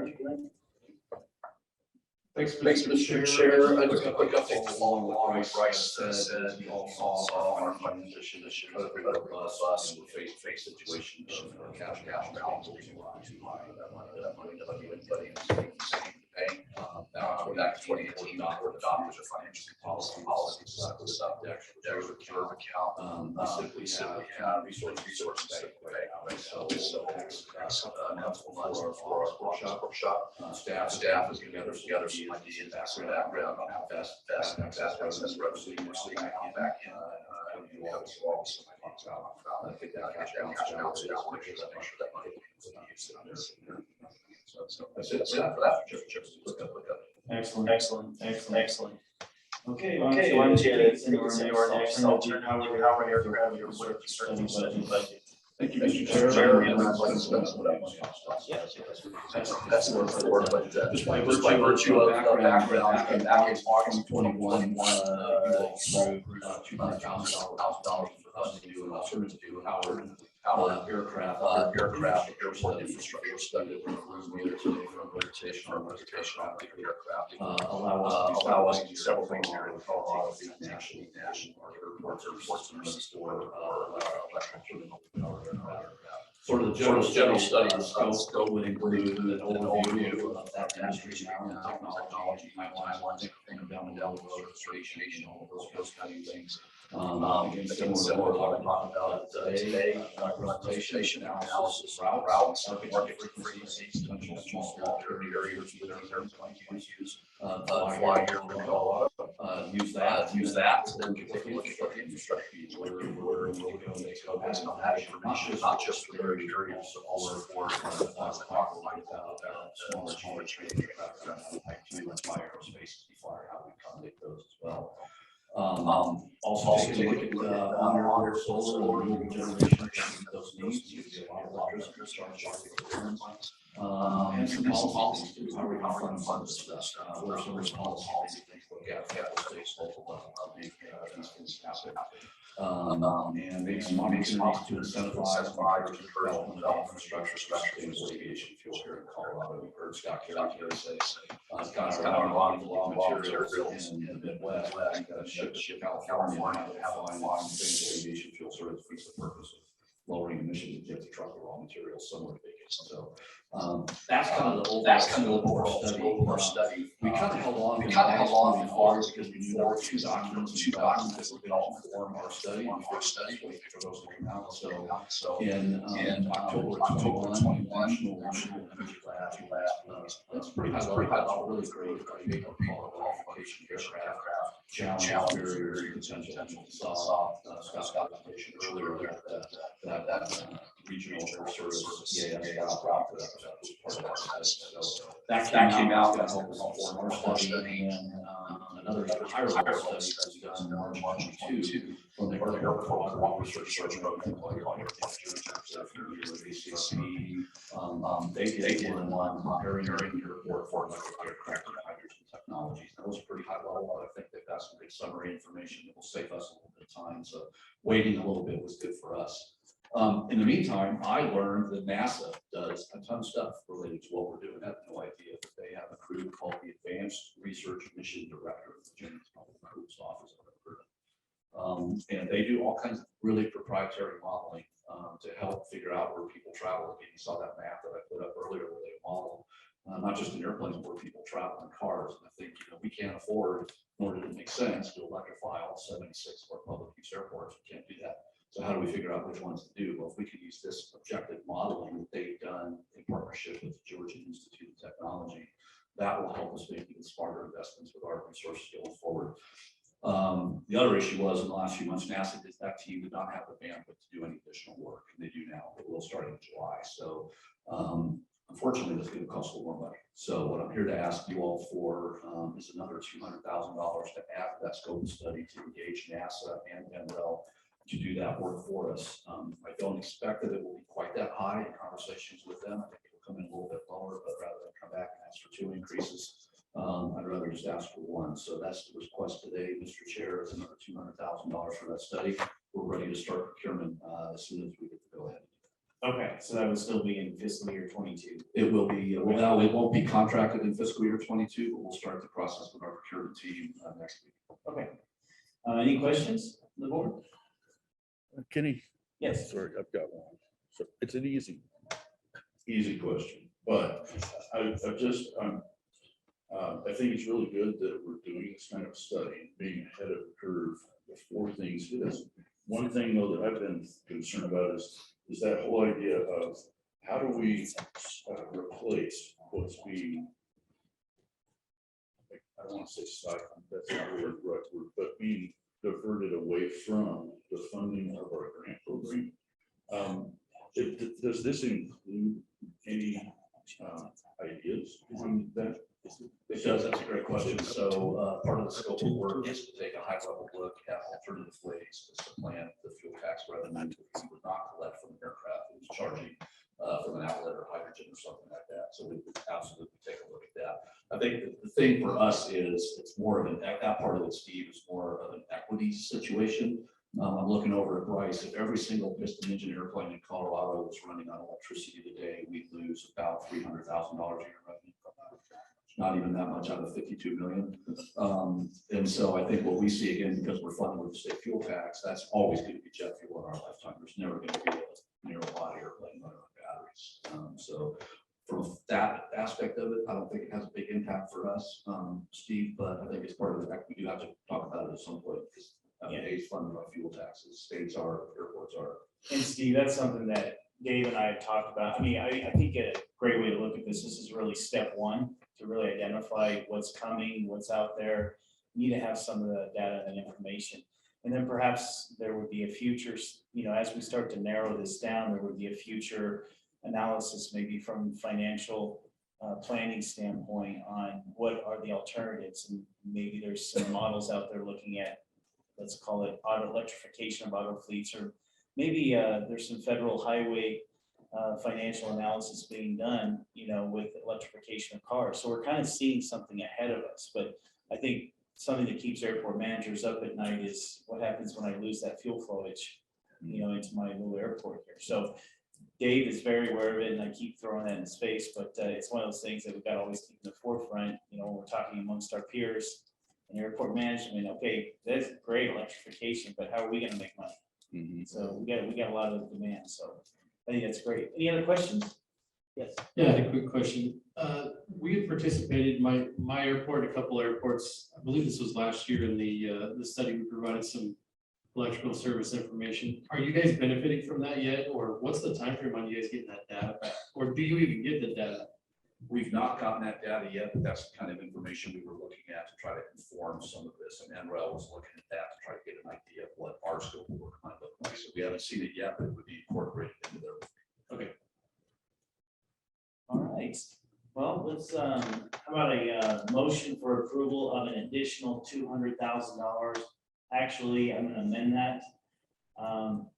Thanks, Mr. Chair. I just a quick update along with Bryce said, we all saw our funding position this year, us with face situation of cash balance too high. That money doesn't give anybody anything to pay. Back to 2018, the doctors are financial policies, stuff, the actual reserve account. We simply have resources that we pay out. So for our workshop, staff is together some ideas, background on how fast access revenue we're seeing back in. I think that cash balance is make sure that money is used in this. So that's it for that. Excellent. Okay, why don't you take us into our next alternate how we're here for your work study budget. Thank you, Mr. Chair. That's the word, but just by virtue of background, and back in August 21, $200,000 for us to do an alternative our aircraft airport infrastructure study that we're today from rotation aircraft allow us to do several things here in Colorado, national airports and restore sort of the general study of the scope would include an overview of that demonstration technology, timelines, down the road, registration, all of those kind of things. Again, similar to what I talked about today, representation, analysis, routes, market frequency, potential small areas where airplanes might use, fly here from Colorado, use that, then we can take a look at what the infrastructure needs, where we'll go based on that information, not just for their areas, but also for talk about smaller training aircraft, type 2 and fly aerospace, flyer, how we accommodate those as well. Also take a look at on solar or new generation those needs. You see a lot of electricity starting and some policies too. How we fund this stuff. What are some of the policies things look at federal, state, local level to make these things happen. And maybe some opportunities to incentivize the development of infrastructure, sustainable aviation fuel here in Colorado. We heard Scott Carey say it's kind of a lot of materials in the Midwest. Ship to California and have sustainable aviation fuel sort of defeats the purpose of lowering emissions if you have to truck the raw materials somewhere they can So that's kind of the overall study. We kind of held on in August because we knew there were two documents that were going to inform our study. Wait for those to come out. So in October 2021, National Energy Lab, that's pretty high level, really great qualification aircraft. Challenge very potential. Saw Scott presentation earlier that regional air service EAS route that was part of that study. So that came out that helped us inform our study, and another higher level study was done in March 22 from the Airport Cooperative Research Program. They did one comparing airport for aircraft and hydrogen technologies. That was pretty high level, but I think they've got some good summary information that will save us a little bit of time. So waiting a little bit was good for us. In the meantime, I learned that NASA does a ton of stuff related to what we're doing. I had no idea that they have a crew called the Advanced Research Mission Director of the General Crew's Office. And they do all kinds of really proprietary modeling to help figure out where people travel. Again, you saw that map that I put up earlier where they model not just in airplanes, but where people travel in cars. And I think we can't afford, nor did it make sense, to electrify all 76 of our public use airports. We can't do that. So how do we figure out which ones to do? Well, if we could use this objective modeling that they've done in partnership with the Georgia Institute of Technology, that will help us make even smarter investments with our resources going forward. The other issue was in the last few months, NASA that team did not have the bandwidth to do any additional work, and they do now. It will start in July. So unfortunately, that's going to cost a little more money. So what I'm here to ask you all for is another $200,000 to add to that scope of study to engage NASA and NREL to do that work for us. I don't expect that it will be quite that high in conversations with them. I think it will come in a little bit lower, but rather than come back and ask for 2 increases, I'd rather just ask for 1. So that's the request today, Mr. Chair, is another $200,000 for that study. We're ready to start procurement as soon as we get to go ahead. Okay, so that would still be in fiscal year 22. It will be, well, it won't be contracted in fiscal year 22, but we'll start the process with our procurement team next week. Okay. Any questions on the board? Kenny? Yes. Sorry, I've got one. So it's an easy question, but I think it's really good that we're doing this kind of study, being ahead of the curve before things hit us. One thing though that I've been concerned about is that whole idea of how do we replace what's being, I don't want to say siphoned, that's not the right word, but being diverted away from the funding of our grant program. Does this include any ideas on that? It does. That's a great question. So part of the scope of work is to take a high level look at alternative ways to supplant the fuel tax revenue that we would not collect from an aircraft that was charging from an outlet or hydrogen or something like that. So we would absolutely take a look at that. I think the thing for us is it's more of that part of it, Steve, is more of an equity situation. I'm looking over at Bryce. If every single piston engine airplane in Colorado was running on electricity today, we'd lose about $300,000 a year revenue from that. Not even that much out of 52 million. And so I think what we see again, because we're funded with the state fuel tax, that's always going to be jet fuel in our lifetime. There's never going to be a narrow body airplane running on batteries. So from that aspect of it, I don't think it has a big impact for us, Steve, but I think it's part of the fact we do have to talk about it at some point because it's funded by fuel taxes. States are, airports are. And Steve, that's something that Dave and I have talked about. I mean, I think a great way to look at this is really step one to really identify what's coming, what's out there. You need to have some of the data and information. And then perhaps there would be a future, as we start to narrow this down, there would be a future analysis, maybe from financial planning standpoint on what are the alternatives. And maybe there's some models out there looking at, let's call it auto electrification of auto fleets, or maybe there's some federal highway financial analysis being done, with electrification of cars. So we're kind of seeing something ahead of us, but I think something that keeps airport managers up at night is what happens when I lose that fuel flowage, into my little airport here. So Dave is very aware of it, and I keep throwing that in his face, but it's one of those things that we've got to always keep in the forefront, when we're talking amongst our peers and airport management. Okay, that's great electrification, but how are we going to make money? So we got a lot of demand. So I think that's great. Any other questions? Yes. Yeah, I had a quick question. We had participated, my airport, a couple airports, I believe this was last year in the study, we provided some electrical service information. Are you guys benefiting from that yet? Or what's the timeframe on you guys getting that data back? Or do you even get the data? We've not gotten that data yet, but that's the kind of information we were looking at to try to inform some of this. And NREL was looking at that to try to get an idea of what our scope of work might look like. So we haven't seen it yet, but it would be incorporated into their. Okay. All right, well, let's, how about a motion for approval of an additional $200,000? Actually, I'm gonna amend that.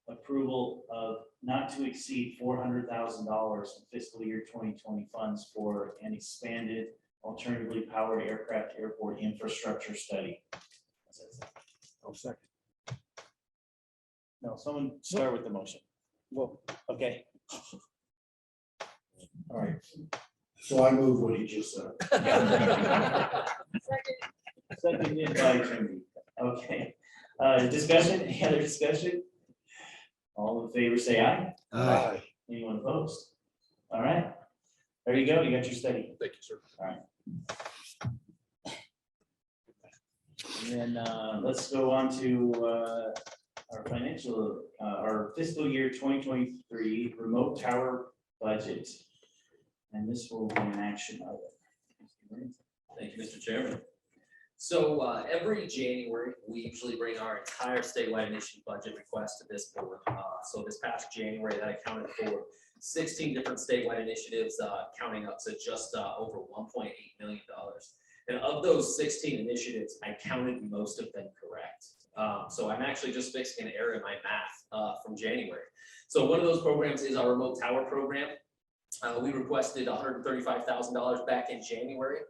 Approval of not to exceed $400,000 in fiscal year 2020 funds for an expanded alternatively powered aircraft airport infrastructure study. I'll second. No, someone start with the motion. Well, okay. All right. So I move what he just said. Seconded by Trinity. Okay. Discussion, any other discussion? All in favor, say aye. Aye. Anyone opposed? All right. There you go. You got your study. Thank you, sir. All right. And then let's go on to our financial, our fiscal year 2023 remote tower budget. And this will be an action item. Thank you, Mr. Chairman. So every January, we usually bring our entire statewide initiative budget request to this board. So this past January, that accounted for 16 different statewide initiatives, counting up to just over $1.8 million. And of those 16 initiatives, I counted most of them correct. So I'm actually just fixing an error in my math from January. So one of those programs is our remote tower program. We requested $135,000 back in January.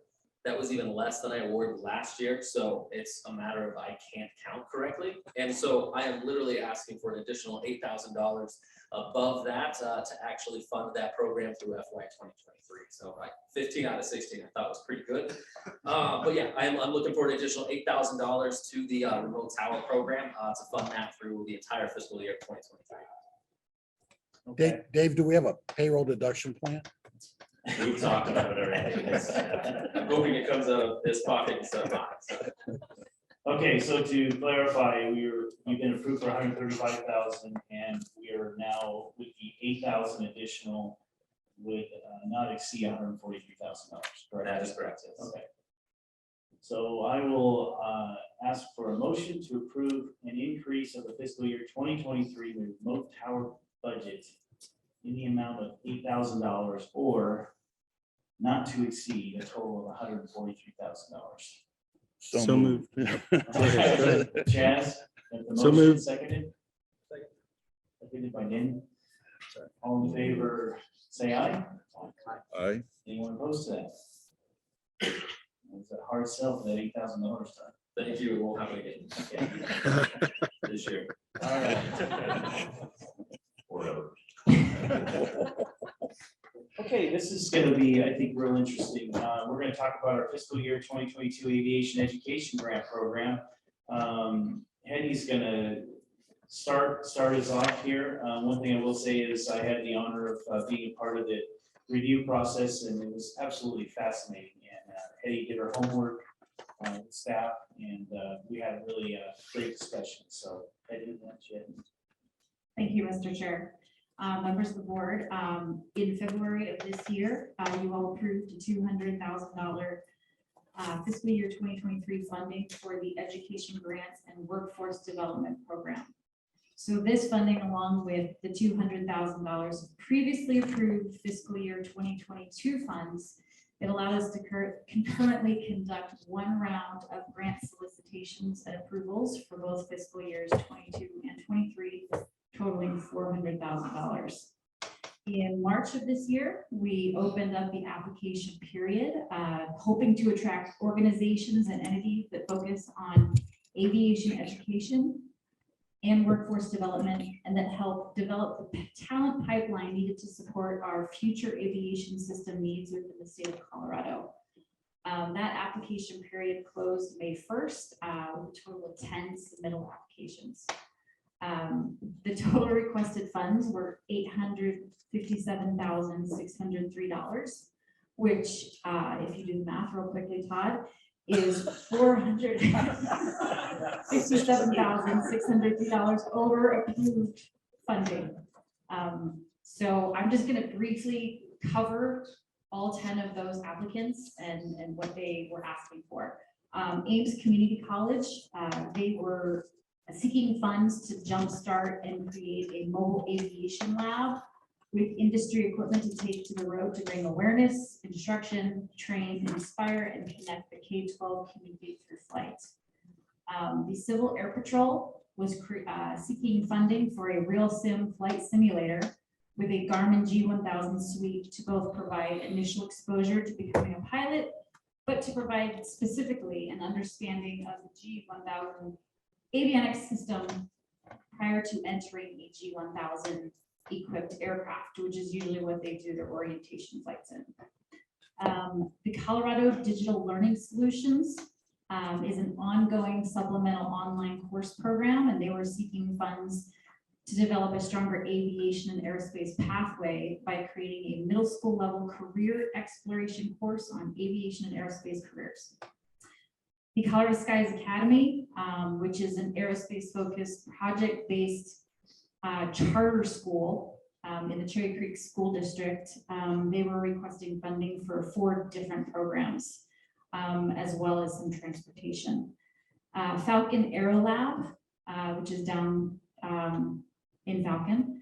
That was even less than I awarded last year. So it's a matter of I can't count correctly. And so I am literally asking for an additional $8,000 above that to actually fund that program through FY 2023. So 15 out of 16 I thought was pretty good. But yeah, I'm looking for an additional $8,000 to the remote tower program to fund that through the entire fiscal year 2023. Okay. Dave, do we have a payroll deduction plan? We talked about it already. I'm hoping it comes out of this pocket instead of mine. Okay, so to clarify, we've been approved for 135,000 and we are now with the 8,000 additional would not exceed $143,000, correct? That is correct, yes. Okay. So I will ask for a motion to approve an increase of the fiscal year 2023 remote tower budget in the amount of $8,000 or not to exceed a total of $143,000. So moved. Chaz, the So motion moved. seconded? Seconded by Dan. All in favor, say aye. Aye. Anyone opposed to that? It's a hard sell for that $8,000 time. Thank you. It won't happen again Okay. this year. All right. Whatever. Okay, this is gonna be, I think, real interesting. We're gonna talk about our fiscal year 2022 aviation education grant program. Hetty's gonna start us off here. One thing I will say is I had the honor of being a part of the review process and it was absolutely fascinating. And Hetty did her homework with staff and we had a really great discussion. So Hetty, why don't you? Thank you, Mr. Chair. Members of the board, in February of this year, you all approved a $200,000 fiscal year 2023 funding for the Education Grants and Workforce Development Program. So this funding, along with the $200,000 previously approved fiscal year 2022 funds, it allowed us to concurrently conduct one round of grant solicitations and approvals for both fiscal years 22 and 23, totaling $400,000. In March of this year, we opened up the application period, hoping to attract organizations and entities that focus on aviation education and workforce development, and that help develop the talent pipeline needed to support our future aviation system needs within the state of Colorado. That application period closed May 1st with a total of 10 submittal applications. The total requested funds were $857,603, which, if you do the math real quickly, Todd, is $467,603 over approved funding. So I'm just gonna briefly cover all 10 of those applicants and what they were asking for. Ames Community College, they were seeking funds to jumpstart and create a mobile aviation lab with industry equipment to take to the road to bring awareness, instruction, train, inspire, and connect the K-12 community through flight. The Civil Air Patrol was seeking funding for a real sim flight simulator with a Garmin G1000 suite to both provide initial exposure to becoming a pilot, but to provide specifically an understanding of the G1000 avionics system prior to entering a G1000 equipped aircraft, which is usually what they do their orientation flights in. The Colorado Digital Learning Solutions is an ongoing supplemental online course program, and they were seeking funds to develop a stronger aviation and aerospace pathway by creating a middle school level career exploration course on aviation and aerospace careers. The Colorado Skies Academy, which is an aerospace focused project-based charter school in the Cherry Creek School District, they were requesting funding for 4 different programs, as well as some transportation. Falcon Aero Lab, which is down in Falcon.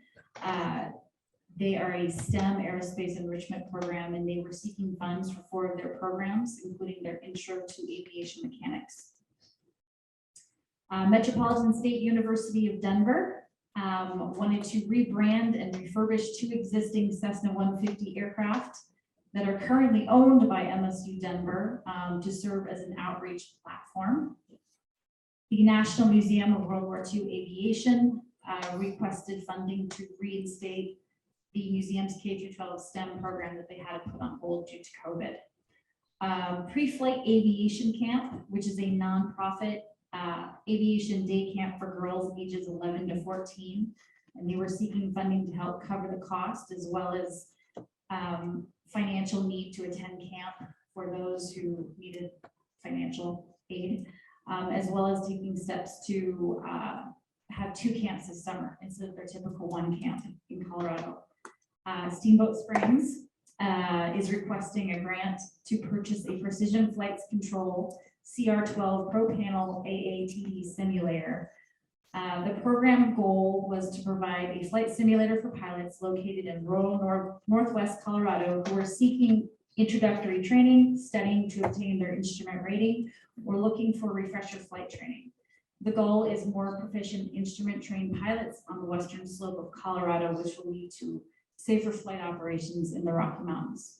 They are a STEM aerospace enrichment program, and they were seeking funds for 4 of their programs, including their Intro to Aviation Mechanics. Metropolitan State University of Denver wanted to rebrand and refurbish 2 existing Cessna 150 aircraft that are currently owned by MSU Denver to serve as an outreach platform. The National Museum of World War II Aviation requested funding to reinstate the museum's K-12 STEM program that they had to put on hold due to COVID. Pre-flight aviation camp, which is a nonprofit aviation day camp for girls ages 11 to 14, and they were seeking funding to help cover the cost, as well as financial need to attend camp for those who needed financial aid, as well as taking steps to have 2 camps this summer instead of their typical 1 camp in Colorado. Steamboat Springs is requesting a grant to purchase a precision flights control CR12 Pro Panel AATD simulator. The program goal was to provide a flight simulator for pilots located in rural northwest Colorado who are seeking introductory training, studying to obtain their instrument rating, or looking for refresher flight training. The goal is more proficient instrument trained pilots on the western slope of Colorado, which will lead to safer flight operations in the Rocky Mountains.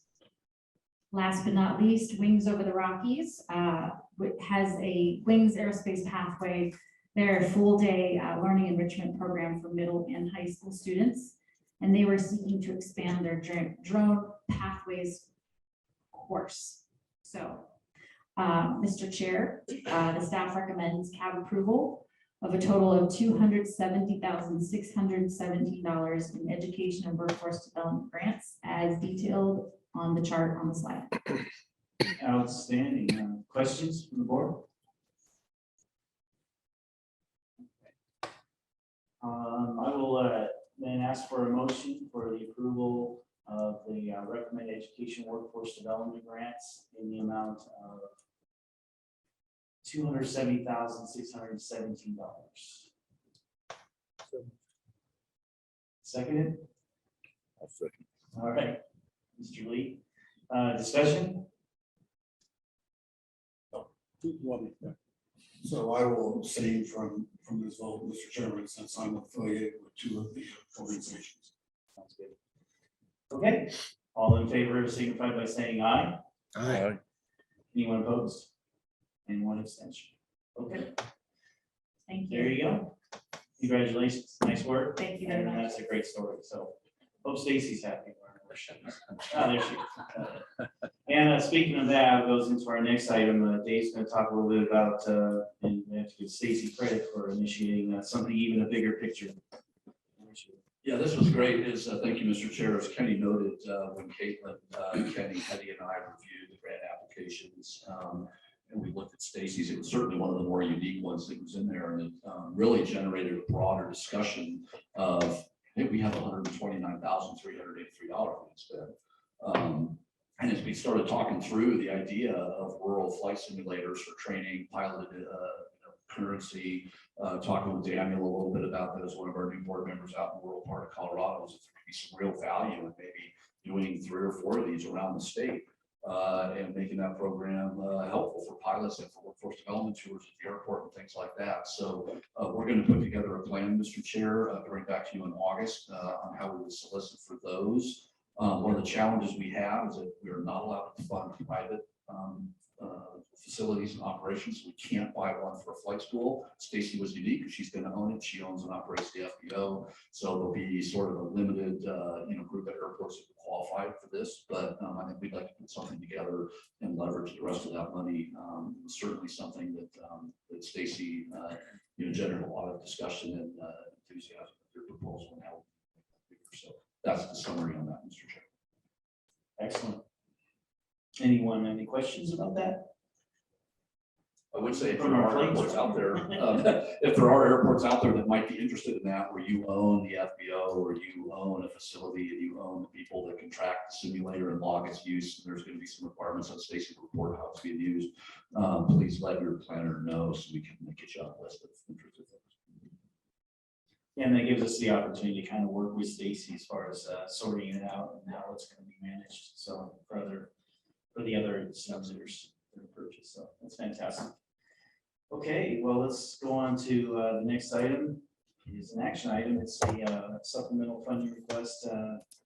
Last but not least, Wings Over the Rockies has a Wings Aerospace Pathway. They're a full-day learning enrichment program for middle and high school students, and they were seeking to expand their drone pathways course. So, Mr. Chair, the staff recommends CAB approval of a total of $270,617 in education and workforce development grants as detailed on the chart on the slide. Outstanding. Questions from the board? I will then ask for a motion for the approval of the recommended education workforce development grants in the amount of $270,617. Seconded? I'll second. All right, Mr. Lee. Discussion? So I will abstain from this vote, Mr. Chairman, since I'm affiliated with 2 of the organizations. Sounds good. Okay, all in favor signify by saying aye. Aye. Anyone opposed? And 1 abstention. Okay, Thank there you. you go. Congratulations, nice work. Thank you very And much. that's a great story, so hope Stacy's happy. Oh, there she is. And speaking of that, goes into our next item. Dave's going to talk a little bit about, and we have to give Stacy credit for initiating something even a bigger picture. Yeah, this was great. Thank you, Mr. Chair. As Kenny noted, when Caitlin, Kenny, Hetty, and I reviewed the grant applications, and we looked at Stacy's, it was certainly one of the more unique ones that was in there, and it really generated a broader discussion of, hey, we have $129,383 instead. And as we started talking through the idea of rural flight simulators for training, piloted currency, talking with Daniel a little bit about that as one of our new board members out in the rural part of Colorado, is that there could be some real value in maybe doing 3 or 4 of these around the state, and making that program helpful for pilots and for workforce development tours at the airport and things like that. So we're going to put together a plan, Mr. Chair, to bring back to you in August on how we would solicit for those. One of the challenges we have is that we are not allowed to fund private facilities and operations. We can't buy one for a flight school. Stacy was unique because she's going to own it. She owns and operates the FBO. So there'll be sort of a limited group of airports that qualify for this. But I think we'd like to put something together and leverage the rest of that money. Certainly something that Stacy generated a lot of discussion and enthusiasm with your proposal and how. So that's the summary on that, Mr. Chair. Excellent. Anyone have any questions about that? I would say if there are airports out there, that might be interested in that, where you own the FBO or you own a facility and you own the people that can track the simulator and log its use, and there's going to be some requirements on Stacy's report how it's being used. Please let your planner know so we can get you on a list of interested things. And that gives us the opportunity to kind of work with Stacy as far as sorting it out and how it's going to be managed. So for the other subs that are purchased. So that's fantastic. Okay, well, let's go on to the next item. It is an action item. It's the supplemental funding request,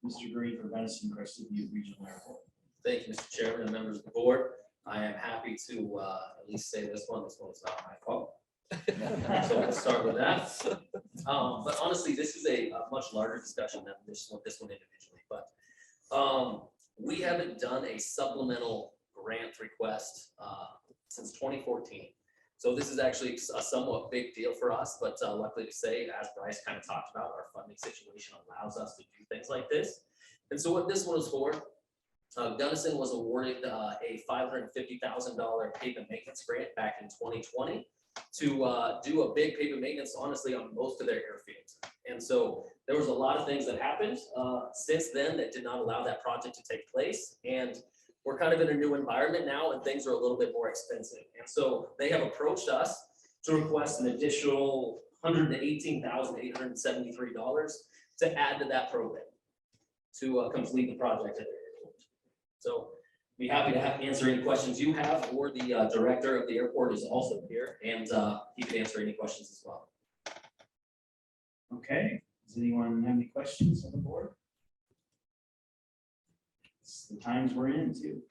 Mr. Green for Venison Crested View Regional Airport. Thank you, Mr. Chairman and members of the board. I am happy to at least say this one. This one is not my fault. So we'll start with that. But honestly, this is a much larger discussion than this one individually. But we haven't done a supplemental grant request since 2014. So this is actually a somewhat big deal for us, but luckily to say, as Bryce kind of talked about, our funding situation allows us to do things like this. And so what this one is for, Gunnison was awarded a $550,000 pavement maintenance grant back in 2020 to do a big pavement maintenance, honestly, on most of their airfields. And so there was a lot of things that happened since then that did not allow that project to take place. And we're kind of in a new environment now and things are a little bit more expensive. And so they have approached us to request an additional $118,873 to add to that program to complete the project at the airport. So be happy to answer any questions you have, or the director of the airport is also here and he can answer any questions as well. Okay, does anyone have any questions on the board? It's the times we're in too.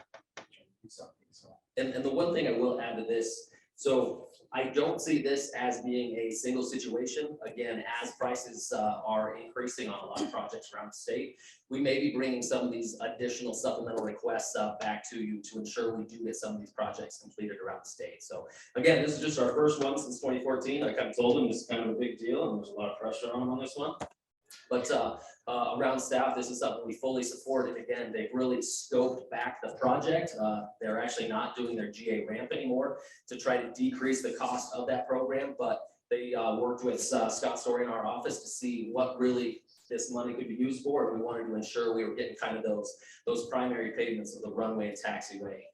And the one thing I will add to this, so I don't see this as being a single situation. Again, as prices are increasing on a lot of projects around the state, we may be bringing some of these additional supplemental requests back to you to ensure we do get some of these projects completed around the state. So again, this is just our first one since 2014. I kind of told them this is kind of a big deal and there's a lot of pressure on them on this one. But around staff, this is something we fully support. And again, they've really scoped back the project. They're actually not doing their GA ramp anymore to try to decrease the cost of that program. But they worked with Scott Story in our office to see what really this money could be used for. And we wanted to ensure we were getting kind of those primary pavements of the runway and taxiway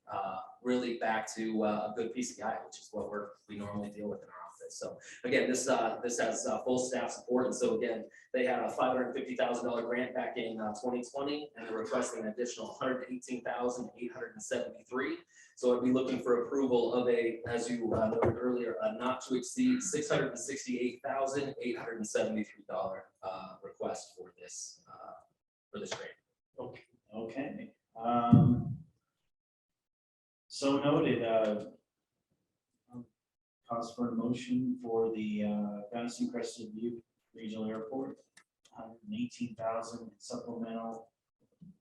really back to a good PCI, which is what we normally deal with in our office. So again, this has full staff support. And so again, they had a $550,000 grant back in 2020, and they're requesting an additional $118,873. So I'd be looking for approval of as you noted earlier, a not to exceed $668,873 request for this grant. Okay. So noted. Cause for a motion for the Gunnison Crested View Regional Airport, $118,000 supplemental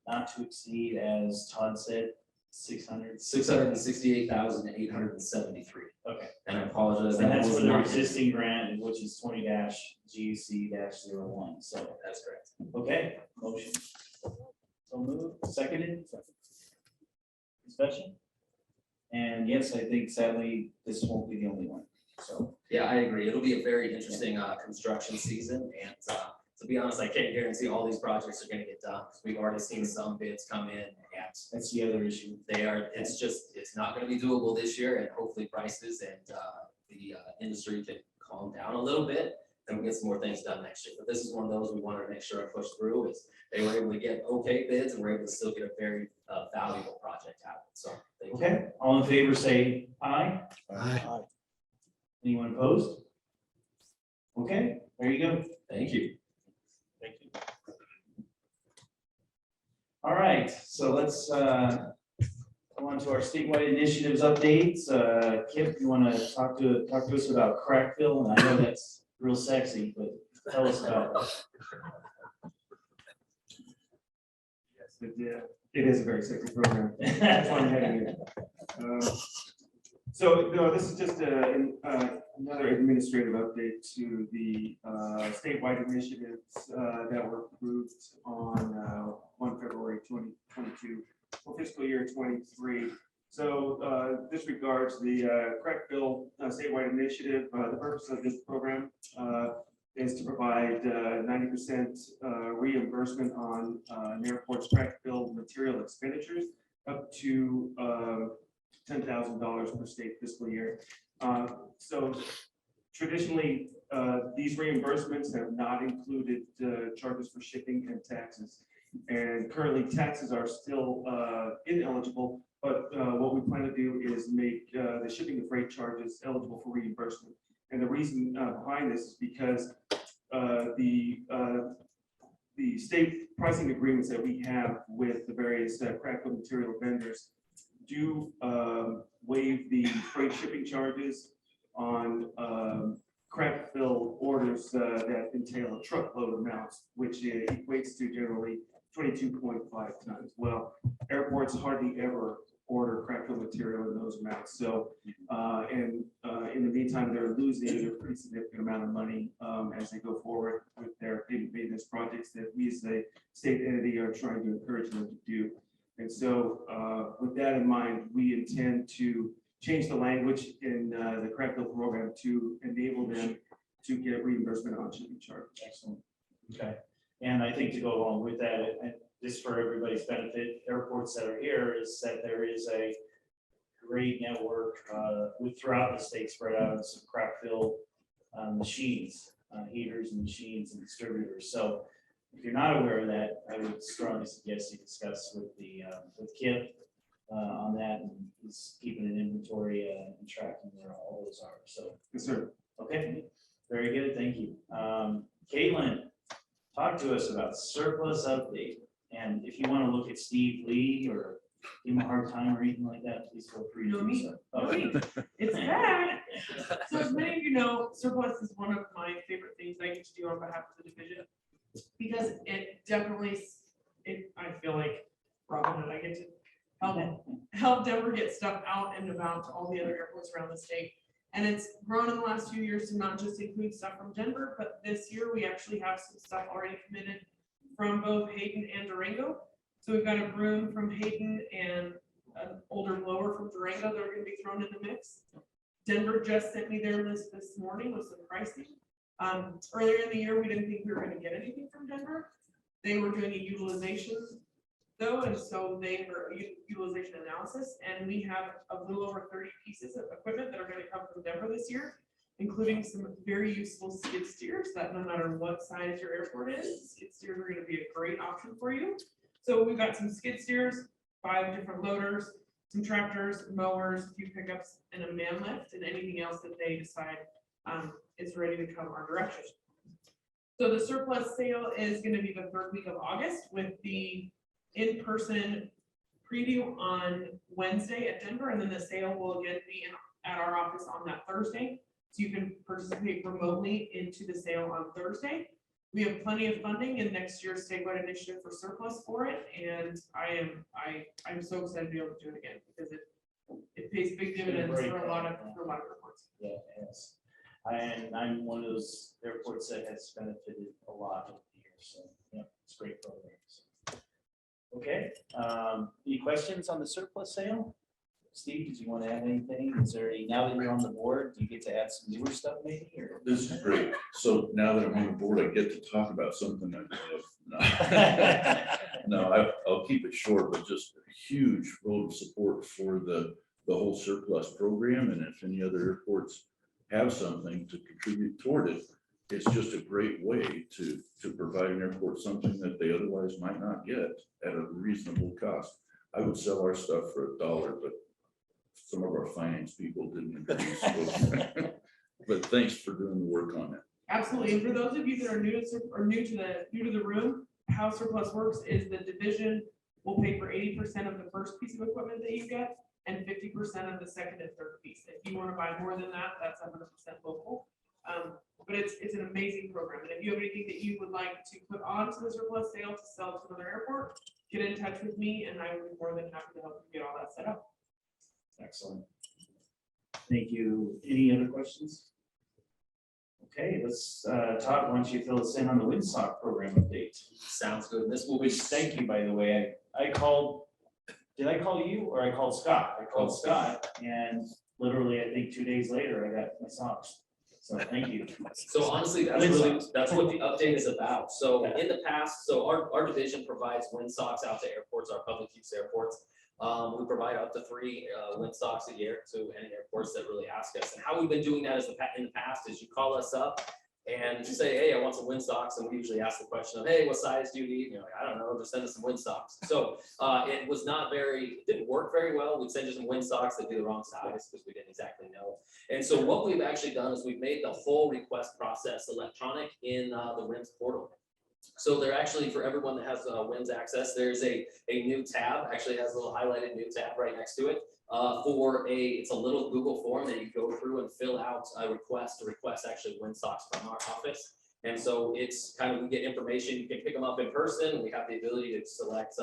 not to exceed, as Todd said, 600. $668,873. Okay. And I apologize. And that's was for the not- existing grant, which is 20-GUC-01, so, That's correct. okay, motion. So moved, seconded. Discussion? And yes, I think sadly, this won't be the only one, so. Yeah, I agree. It'll be a very interesting construction season, and to be honest, I can't guarantee all these projects are gonna get done. We've already seen some bids come in, and That's the other issue. it's not gonna be doable this year, and hopefully prices and the industry can calm down a little bit, and we'll get some more things done next year. But this is one of those we wanted to make sure I pushed through, is they were able to get okay bids, and we're able to still get a very valuable project out of it, so. thank you. Okay, all in favor, say aye. Aye. Anyone opposed? Okay, there you go. Thank you. Thank you. All right, so let's go on to our statewide initiatives updates. Kip, you want to talk to us about Crackville? And I know that's real sexy, but tell us about it. Yes, it is a very sexy program. That's why I'm heading here. So, no, this is just another administrative update to the statewide initiatives that were approved on 1 February 2022 for fiscal year 23. So this regards the Crackville statewide initiative. The purpose of this program is to provide 90% reimbursement on an airport's Crackville material expenditures up to $10,000 per state fiscal year. So traditionally, these reimbursements have not included charges for shipping and taxes. And currently taxes are still ineligible, but what we plan to do is make the shipping and freight charges eligible for reimbursement. And the reason behind this is because the state pricing agreements that we have with the various Crackville material vendors do waive the freight shipping charges on Crackville orders that entail a truckload amounts, which equates to generally 22.5 tons. Well, airports hardly ever order Crackville material in those amounts. So, in the meantime, they're losing a pretty significant amount of money as they go forward with their big maintenance projects that we as a state entity are trying to encourage them to do. And so with that in mind, we intend to change the language in the Crackville program to enable them to get reimbursement on shipping charges. Excellent. Okay. And I think to go along with that, and just for everybody's benefit, airports that are here, is that there is a great network with throughout the state spread out in some Crackville machines, heaters and machines and distributors. So if you're not aware of that, I would strongly suggest you discuss with the with Kip on that, and he's keeping an inventory and tracking where all those are. So Yes, sir. okay, very good, thank you. Caitlin, talk to us about surplus update. And if you want to look at Steve Lee or give him a hard time or anything like that, please feel free to do so. Okay. It's bad. So as many of you know, surplus is one of my favorite things I get to do on behalf of the division. Because it definitely, I feel like Robin and I get to help Denver get stuff out and about to all the other airports around the state. And it's grown in the last few years to not just include stuff from Denver, but this year we actually have some stuff already committed from both Hayden and Durango. So we've got a broom from Hayden and an older blower from Durango that are going to be thrown in the mix. Denver just sent me their list this morning with some pricing. Earlier in the year, we didn't think we were going to get anything from Denver. They were doing a utilization though, and so they were utilization analysis, and we have a little over 30 pieces of equipment that are going to come from Denver this year, including some very useful skid steers that no matter what size your airport is, skid steers are going to be a great option for you. So we've got some skid steers, 5 different loaders, some tractors, mowers, a few pickups, and a man lift, and anything else that they decide is ready to come our direction. So the surplus sale is going to be the 3rd week of August with the in-person preview on Wednesday at Denver, and then the sale will again be at our office on that Thursday. So you can participate remotely into the sale on Thursday. we have plenty of funding in next year's statewide initiative for surplus for it, and I'm so excited to be able to do it again, because it pays big dividends for a lot of airports. Yeah, yes. And I'm one of those airports that has benefited a lot over the years, so, yeah, it's great programs. Okay, any questions on the surplus sale? Steve, did you want to add anything? Is there any, now that you're on the board, do you get to add some newer stuff maybe, or? This is great. So now that I'm on the board, I get to talk about something I love. No, I'll keep it short, but just a huge vote of support for the whole surplus program. And if any other airports have something to contribute toward it, it's just a great way to provide an airport something that they otherwise might not get at a reasonable cost. I would sell our stuff for $1, but some of our finance people didn't agree. So, but thanks for doing the work on it. Absolutely. And for those of you that are new to the room, how surplus works is the division will pay for 80% of the first piece of equipment that you get and 50% of the second and third piece. If you want to buy more than that, that's 100% local. But it's an amazing program. And if you have anything that you would like to put onto the surplus sale to sell to another airport, get in touch with me and I would be more than happy to help you get all that set up. Excellent. Thank you. Any other questions? Okay, let's talk, why don't you fill us in on the Windsock program update? Sounds good. This will be. Which, thank you, by the way. I called, did I call you or I called Scott? I called Scott and literally, I think 2 days later, I got my socks. So thank you. So honestly, that's what the update is about. So in the past, so our division provides windsocks out to airports, our public use airports. We provide up to 3 windsocks a year to any airports that really ask us. And how we've been doing that in the past is you call us up and you say, hey, I want some windsocks. And we usually ask the question of, hey, what size do you need? You're like, I don't know, just send us some windsocks. So it didn't work very well. We'd send you some windsocks that'd be the wrong size because we didn't exactly know. And so what we've actually done is we've made the whole request process electronic in the WINS portal. So they're actually, for everyone that has WINS access, there's a new tab, actually has a little highlighted new tab right next to it. It's a little Google form that you go through and fill out a request to request actually windsocks from our office. And so it's kind of, we get information, you can pick them up in person. We have the ability to select,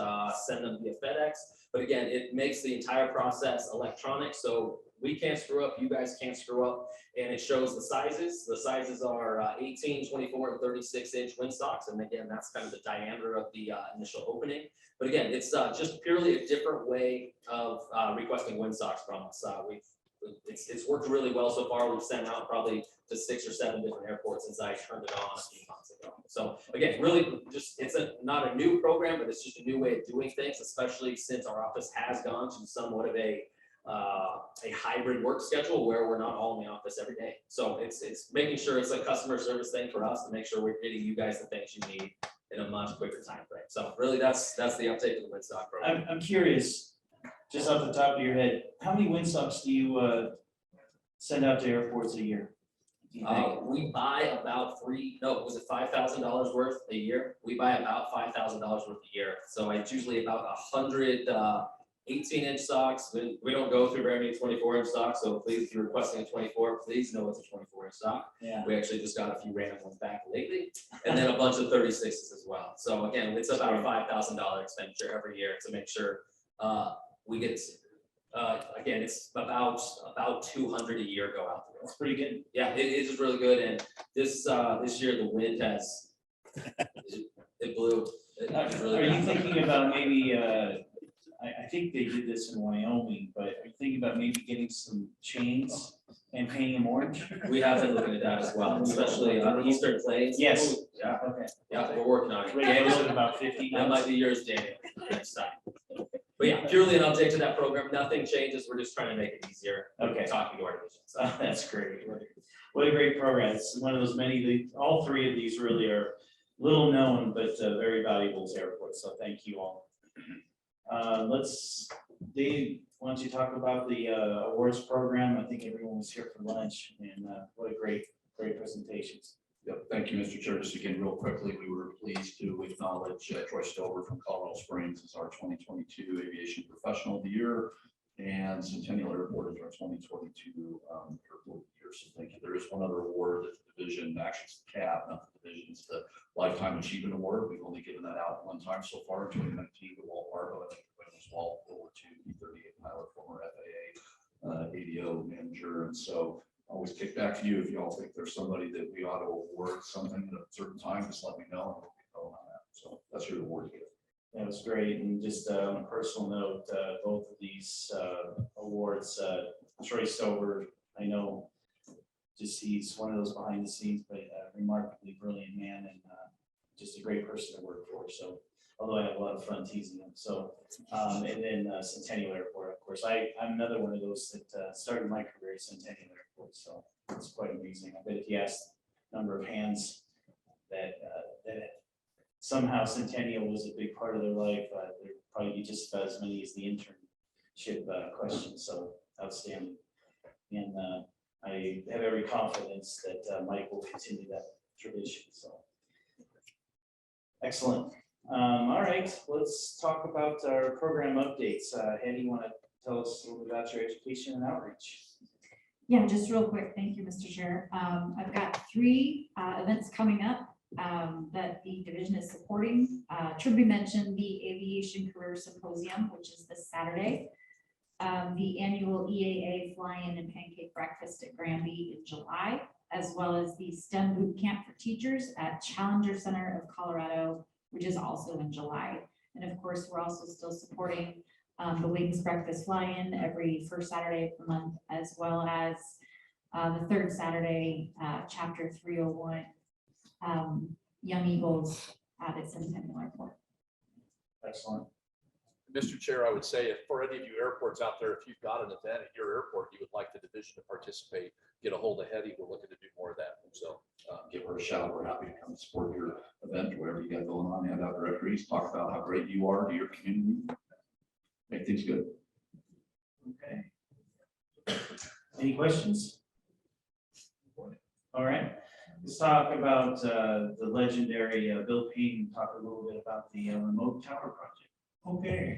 send them via FedEx. But again, it makes the entire process electronic. So we can't screw up, you guys can't screw up. And it shows the sizes. The sizes are 18, 24, and 36-inch windsocks. And again, that's kind of the diameter of the initial opening. But again, it's just purely a different way of requesting windsocks from us. It's worked really well so far. We've sent out probably to 6 or 7 different airports since I turned it on a few months ago. So again, really just, not a new program, but it's just a new way of doing things, especially since our office has gone to somewhat of a hybrid work schedule where we're not all in the office every day. So it's making sure it's a customer service thing for us to make sure we're getting you guys the things you need in a much quicker time frame. So really that's the update to the Windsock program. I'm curious, just off the top of your head, how many windsocks do you send out to airports a year? We buy about $5,000 worth a year. We buy about $5,000 worth a year. So it's usually about 100 18-inch socks. We don't go through very many 24-inch socks. So please, if you're requesting a 24, please know it's a 24-inch sock. Yeah. We actually just got a few random ones back lately, and then a bunch of 36s as well. So again, it's about a $5,000 expenditure every year to make sure we get. Again, it's about 200 a year go out there. That's pretty good. Yeah, it is really good. And this year the wind has it blew. Are you thinking about maybe? I think they did this in Wyoming, but are you thinking about maybe getting some chains and painting them orange? We have been looking at that as well, especially on the eastern plains. Yes. Yeah. Okay. Yeah, we're working on it. Daniel's at about 50. That might be yours, Daniel, next time. But yeah, purely an update to that program. Nothing changes. We're just trying to make it easier. Okay. Talking to our division. So that's great. What a great program. It's one of those all 3 of these really are little known, but very valuable to airports. So thank you all. Dave, why don't you talk about the awards program? I think everyone was here for lunch, and what a great presentations. Yep, thank you, Mr. Chair. Just again, real quickly, we were pleased to acknowledge Troy Stover from Colorado Springs as our 2022 Aviation Professional of the Year, and Centennial Airport as our 2022 Airport of the Year. year, so thank you. There is one other award that the division, actually it's the CAB, not the division, it's the Lifetime Achievement Award. We've only given that out one time so far in 2019 to Walt Fargo. I think it was Walt, World War II, B-38 pilot, former FAA ADO manager. And so I always kick back to you if y'all think there's somebody that we ought to award something at a certain time, just let me know and we'll get going on that. So that's your award gift. That was great. And just on a personal note, both of these awards, Troy Stover, I know just he's one of those behind the scenes, but a remarkably brilliant man and just a great person to work for. So although I have a lot of fun teasing him. So and then Centennial Airport, of course. I'm another one of those that started my career at Centennial Airport. So it's quite amazing. I bet if you ask the number of hands that somehow Centennial was a big part of their life, there'd probably be just about as many as the internship questions. So outstanding. And I have every confidence that Mike will continue that tradition. So excellent. All right, let's talk about our program updates. Hattie, you want to tell us a little bit about your education and outreach? Yeah, just real quick. Thank you, Mr. Chair. I've got 3 events coming up that the division is supporting. Tribby mentioned the Aviation Career Symposium, which is this Saturday. The annual EAA Fly-In and Pancake Breakfast at Granby in July, as well as the STEM Boot Camp for Teachers at Challenger Center of Colorado, which is also in July. And of course, we're also still supporting the Wings Breakfast Fly-In every first Saturday of the month, as well as the third Saturday, Chapter 301, Young Eagles at Centennial Airport. Excellent. Mr. Chair, I would say if for any of you airports out there, if you've got an event at your airport, you would like the division to participate, get a hold of Hetty. We're looking to do more of that. So give her a shout. We're happy to come support your event, whatever you got going on. Hand out directories, talk about how great you are to your community. Make things good. Okay. Any questions? All right. Let's talk about the legendary Bill Payne. Talk a little bit about the remote tower project. Okay,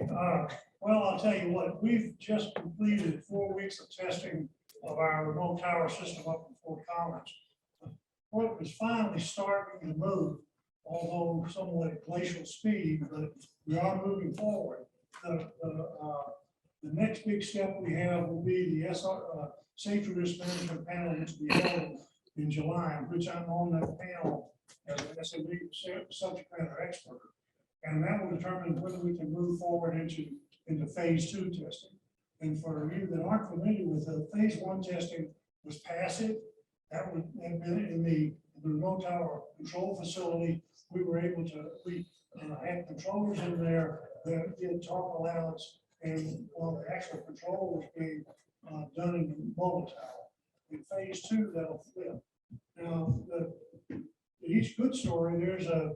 well, I'll tell you what, we've just completed 4 weeks of testing of our remote tower system up in Fort Collins. Work was finally starting to move, although somewhat at glacial speed, but we are moving forward. The next big step we have will be the Safety Risk Management Panel, which will be held in July, in which I'm on that panel as an SME subject matter expert. And that will determine whether we can move forward into phase 2 testing. And for you that aren't familiar with it, phase 1 testing was passive. That would have been in the remote tower control facility. We were able to, we had controllers in there that did talk allowance, and while the actual control was being done in the mobile tower. In phase 2, that'll flip. Now, each good story, there's a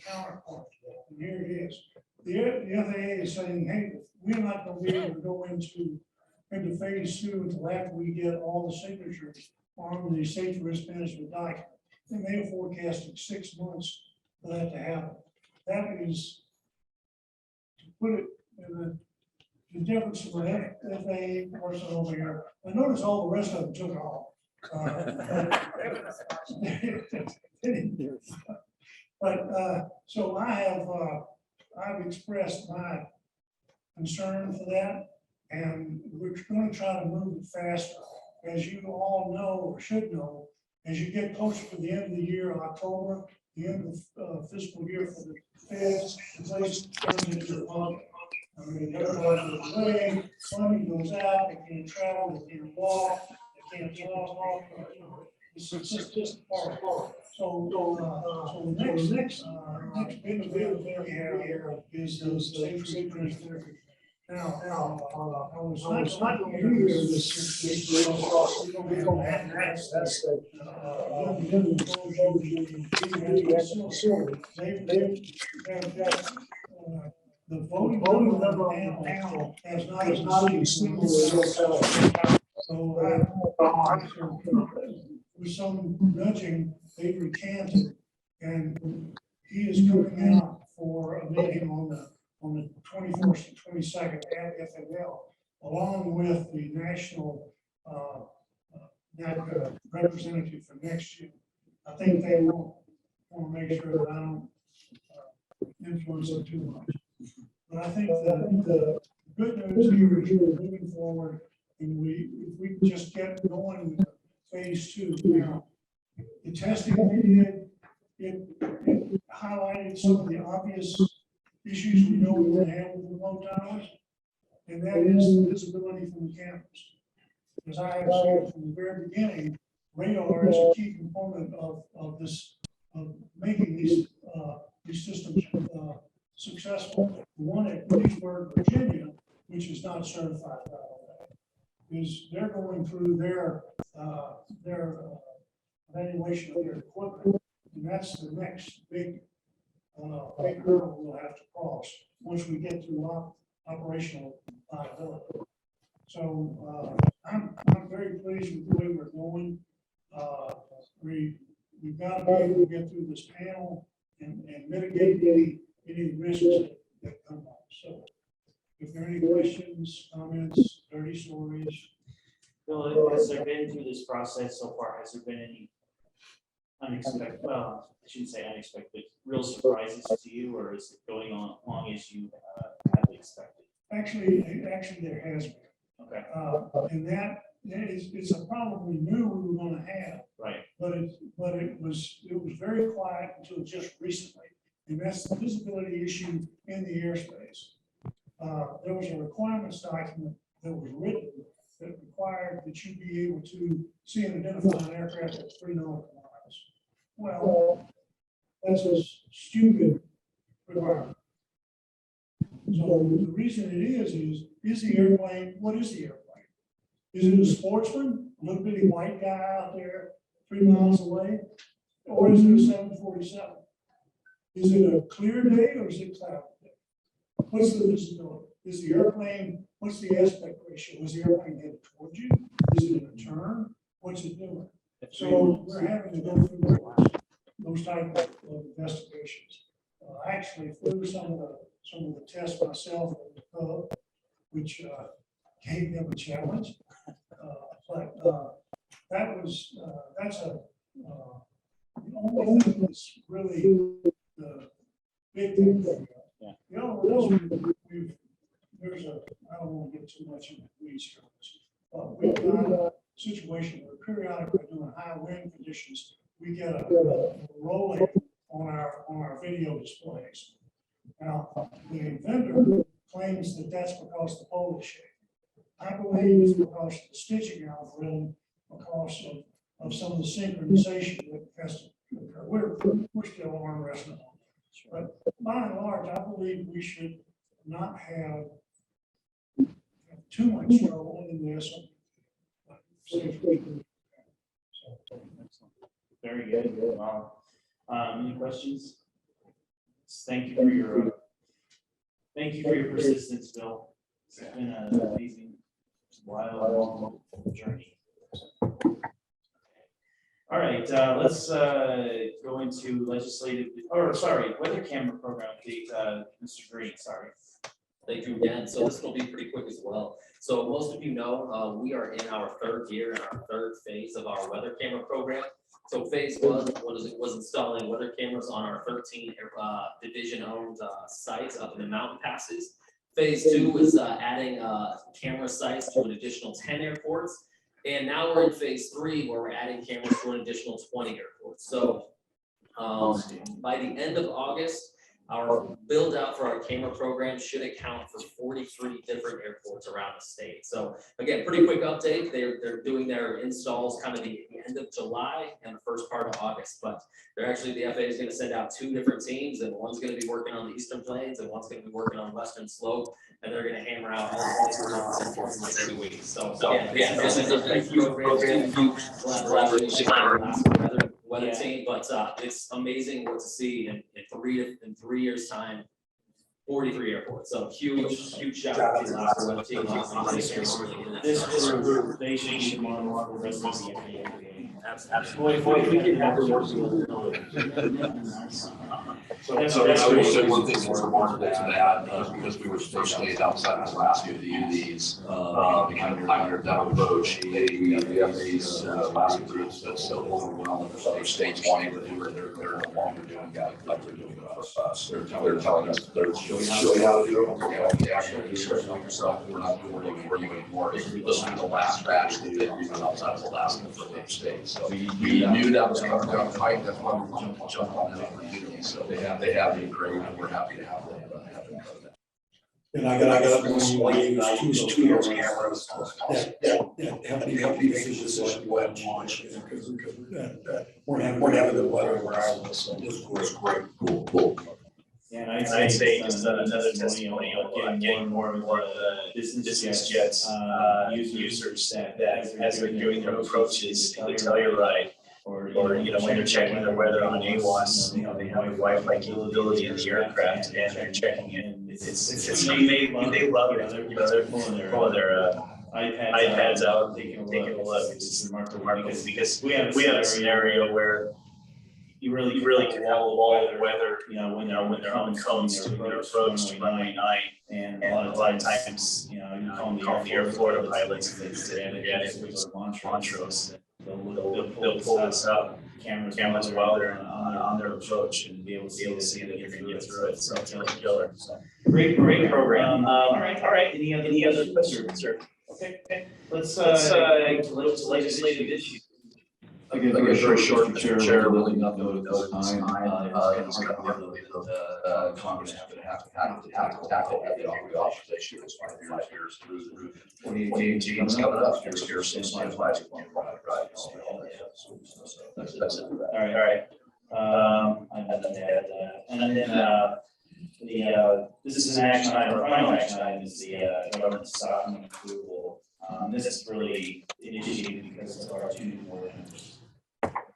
counterpoint, and here it is. The FAA is saying, hey, we're not going to be able to go into phase 2 until after we get all the signatures on the safety risk management document. And they are forecasting 6 months for that to happen. That is, to put it in the difference of the FAA person over here. I notice all the rest of them took off. But so I've expressed my concern for that, and we're going to try to move it faster. As you all know or should know, as you get closer to the end of the year, October, the end of fiscal year for the feds, the place turns into the public. I mean, everybody goes away, money goes out, they can't travel, they can't walk, they can't talk. It's just part of it. So the next big event we have is the safe transit. Now, I was not going to do this the voting number on the panel has not been seen. So with some nudging, they've recanted, and he is coming out for a meeting on the 21st and 22nd at FML, along with the national that representative for next year. I think they want to make sure that I don't influence it too much. But I think the good news here is we're moving forward, and if we can just get going with phase 2 now. The testing we did, it highlighted some of the obvious issues we know we're gonna have with remote towers, and that is the visibility from the cameras. As I have said from the very beginning, radar is a key component of this, of making these systems successful. The one at Leesburg, Virginia, which is not certified, by the way, is they're going through their evaluation of their equipment, and that's the next big hurdle we'll have to cross once we get to operational viability. So I'm very pleased with the way we're going. We've got to be able to get through this panel and mitigate any risks that come up. So if there are any questions, comments, dirty stories. Bill, has there been through this process so far, has there been any unexpected, well, I shouldn't say unexpected, real surprises to you, or is it going on long as you have expected? Actually, there has been. Okay. And that it's a problem we knew we were going to have. Right. But it was very quiet until just recently, and that's the visibility issue in the airspace. There was a requirements document that was written that required that you be able to see and identify an aircraft at 3 nautical miles. Well, that's a stupid requirement. So the reason it is the airplane, what is the airplane? Is it a sportsman, a little bitty white guy out there 3 miles away? Or is it a 747? Is it a clear day or is it cloudy day? What's the visibility? Is the airplane, what's the aspect ratio? Is the airplane headed towards you? Is it in a turn? What's it doing? So we're having to go through those type of investigations. I actually flew some of the tests myself, which gave them a challenge. But that's the only thing that's really the big thing. Yeah. The other one is I don't want to get too much into the weeds here, but we've got a situation where periodically during high wind conditions, we get a rolling on our video displays. Now, the vendor claims that that's because the pole is shaking. I believe it's because of the stitching algorithm, because of some of the synchronization that has to occur. We're still arm wrestling on it. But by and large, I believe we should not have too much trouble in this. Very good. Any questions? Thank you for your persistence, Bill. It's been an amazing, long journey. All right, let's go into weather camera program update, Mr. Green, sorry. Thank you again. So this will be pretty quick as well. So most of you know, we are in our 3rd year and our 3rd phase of our weather camera program. So phase 1 was installing weather cameras on our 13 division-owned sites up in the mountain passes. Phase 2 is adding camera sites to an additional 10 airports. And now we're in phase 3 where we're adding cameras to an additional 20 airports. So by the end of August, our build out for our camera program should account for 43 different airports around the state. So again, pretty quick update. They're doing their installs kind of the end of July and the first part of August, but they're actually, the FAA is going to send out 2 different teams, and one's going to be working on the Eastern Plains and one's going to be working on Western Slope, and they're going to hammer out all 2 weeks. So this is a huge program, huge collaboration with the weather team, but it's amazing what to see in 3 years time, 43 airports. So huge shout out to the last weather team. This group, they should be model for the rest of the FAA. Absolutely. Boy, we could have So that's one thing that's remarkable to that, because we were supposed to stay outside of Alaska to do these, kind of pioneered that approach. We have these Alaska groups that's so overwhelmed with other states wanting to do it, they're no longer doing that like they're doing it for us. They're telling us, they're showing how to do it. Okay, the actual research on yourself, we're not doing it for you anymore. This is the last batch that they use outside of Alaska for the states. So we knew that was coming down the pipe, that's why we jumped on that opportunity. So they have been great, and we're happy to have them. And I got two of those cameras. Help me make decisions like what to launch. We're having the weather where I was, this was great, cool. Yeah, and I'd say just another testimony of getting more of the business jets, users that as they're doing their approaches, they tell you right. Or, you know, when they're checking their weather on AWAS, you know, they have a Wi-Fi capability in the aircraft and they're checking it. It's they love it. You know, they're pulling their iPads out, taking a look. It's remarkable because we have a scenario where you really can have a wall of weather, you know, when they're on cones to their approach to runway 9. And a lot of times, you know, you call the Air Florida pilots, it's Montrose. They'll pull this up, cameras while they're on their approach and be able to see that they're gonna get through it. So it's killer. So great program. All right. Any other questions, sir? Okay. Let's go to legislative issues. Again, very short, Mr. Chair, really nothing with this time. It's kind of the Congress have to tackle the authorization is 5 years through 2018 is coming up. Next year, so it's not right. That's it. All right. I had that. And then this is an action item, or final action item is the government stock approval. This is really initiated because of our 2 new board members.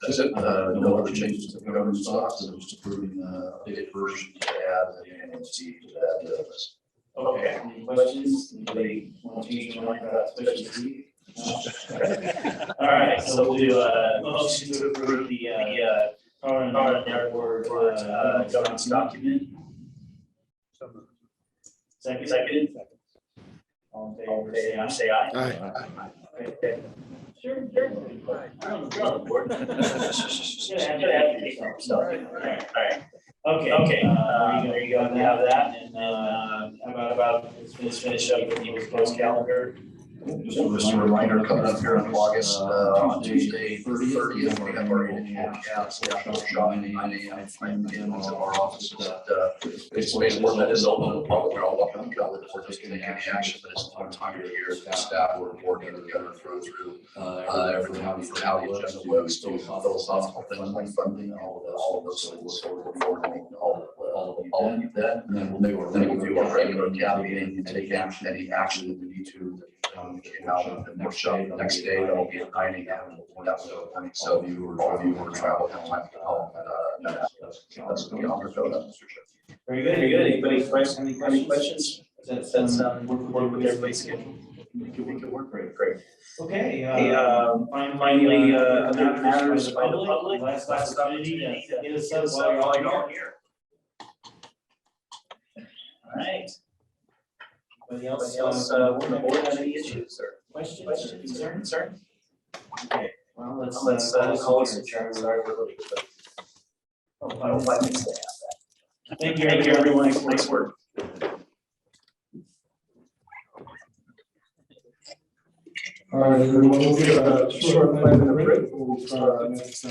That's it. No other changes to the government stocks, so just approving the updated version to add the annual fee to that list. Okay, any questions? Anybody want to change their mind about special fee? All right, so we'll do a motion to approve the Colorado Airport governance document. Second. All in favor, say aye. Aye. Okay. Sure. You're on the board. Alright. Okay, there you go, we have that, and about, let's finish up with the proposed calendar. Just a reminder, coming up here in August, on Tuesday, 30th, we have our annual cats, shop in 9 a.m. in one of our offices. It's space where that is open to the public, we're all welcome to come, we're just taking action, but it's one time of year, the staff are working together through everything from how the agenda works, to philosophical things like funding, all of those things. So we're coordinating all of that, and then we'll do our regular CAB meeting and take any action that we need to. Came out of the next day, that'll be at 9 a.m. So all of you who are traveling, have time to get home. That's the calendar code, Mr. Chair. Very good. Anybody any questions? That's work with everybody's schedule. Make it work great. Okay, finally, matters by the public, last opportunity to get us up while you're all here. All right. Anybody else on the board have any issues or questions, concerns? Okay, well, let's call us a charge. Sorry, we're looking for the. Oh, 5 minutes to have that. Thank you, everyone. Nice work. All right, everyone, we'll get a short 5-minute break before we start our next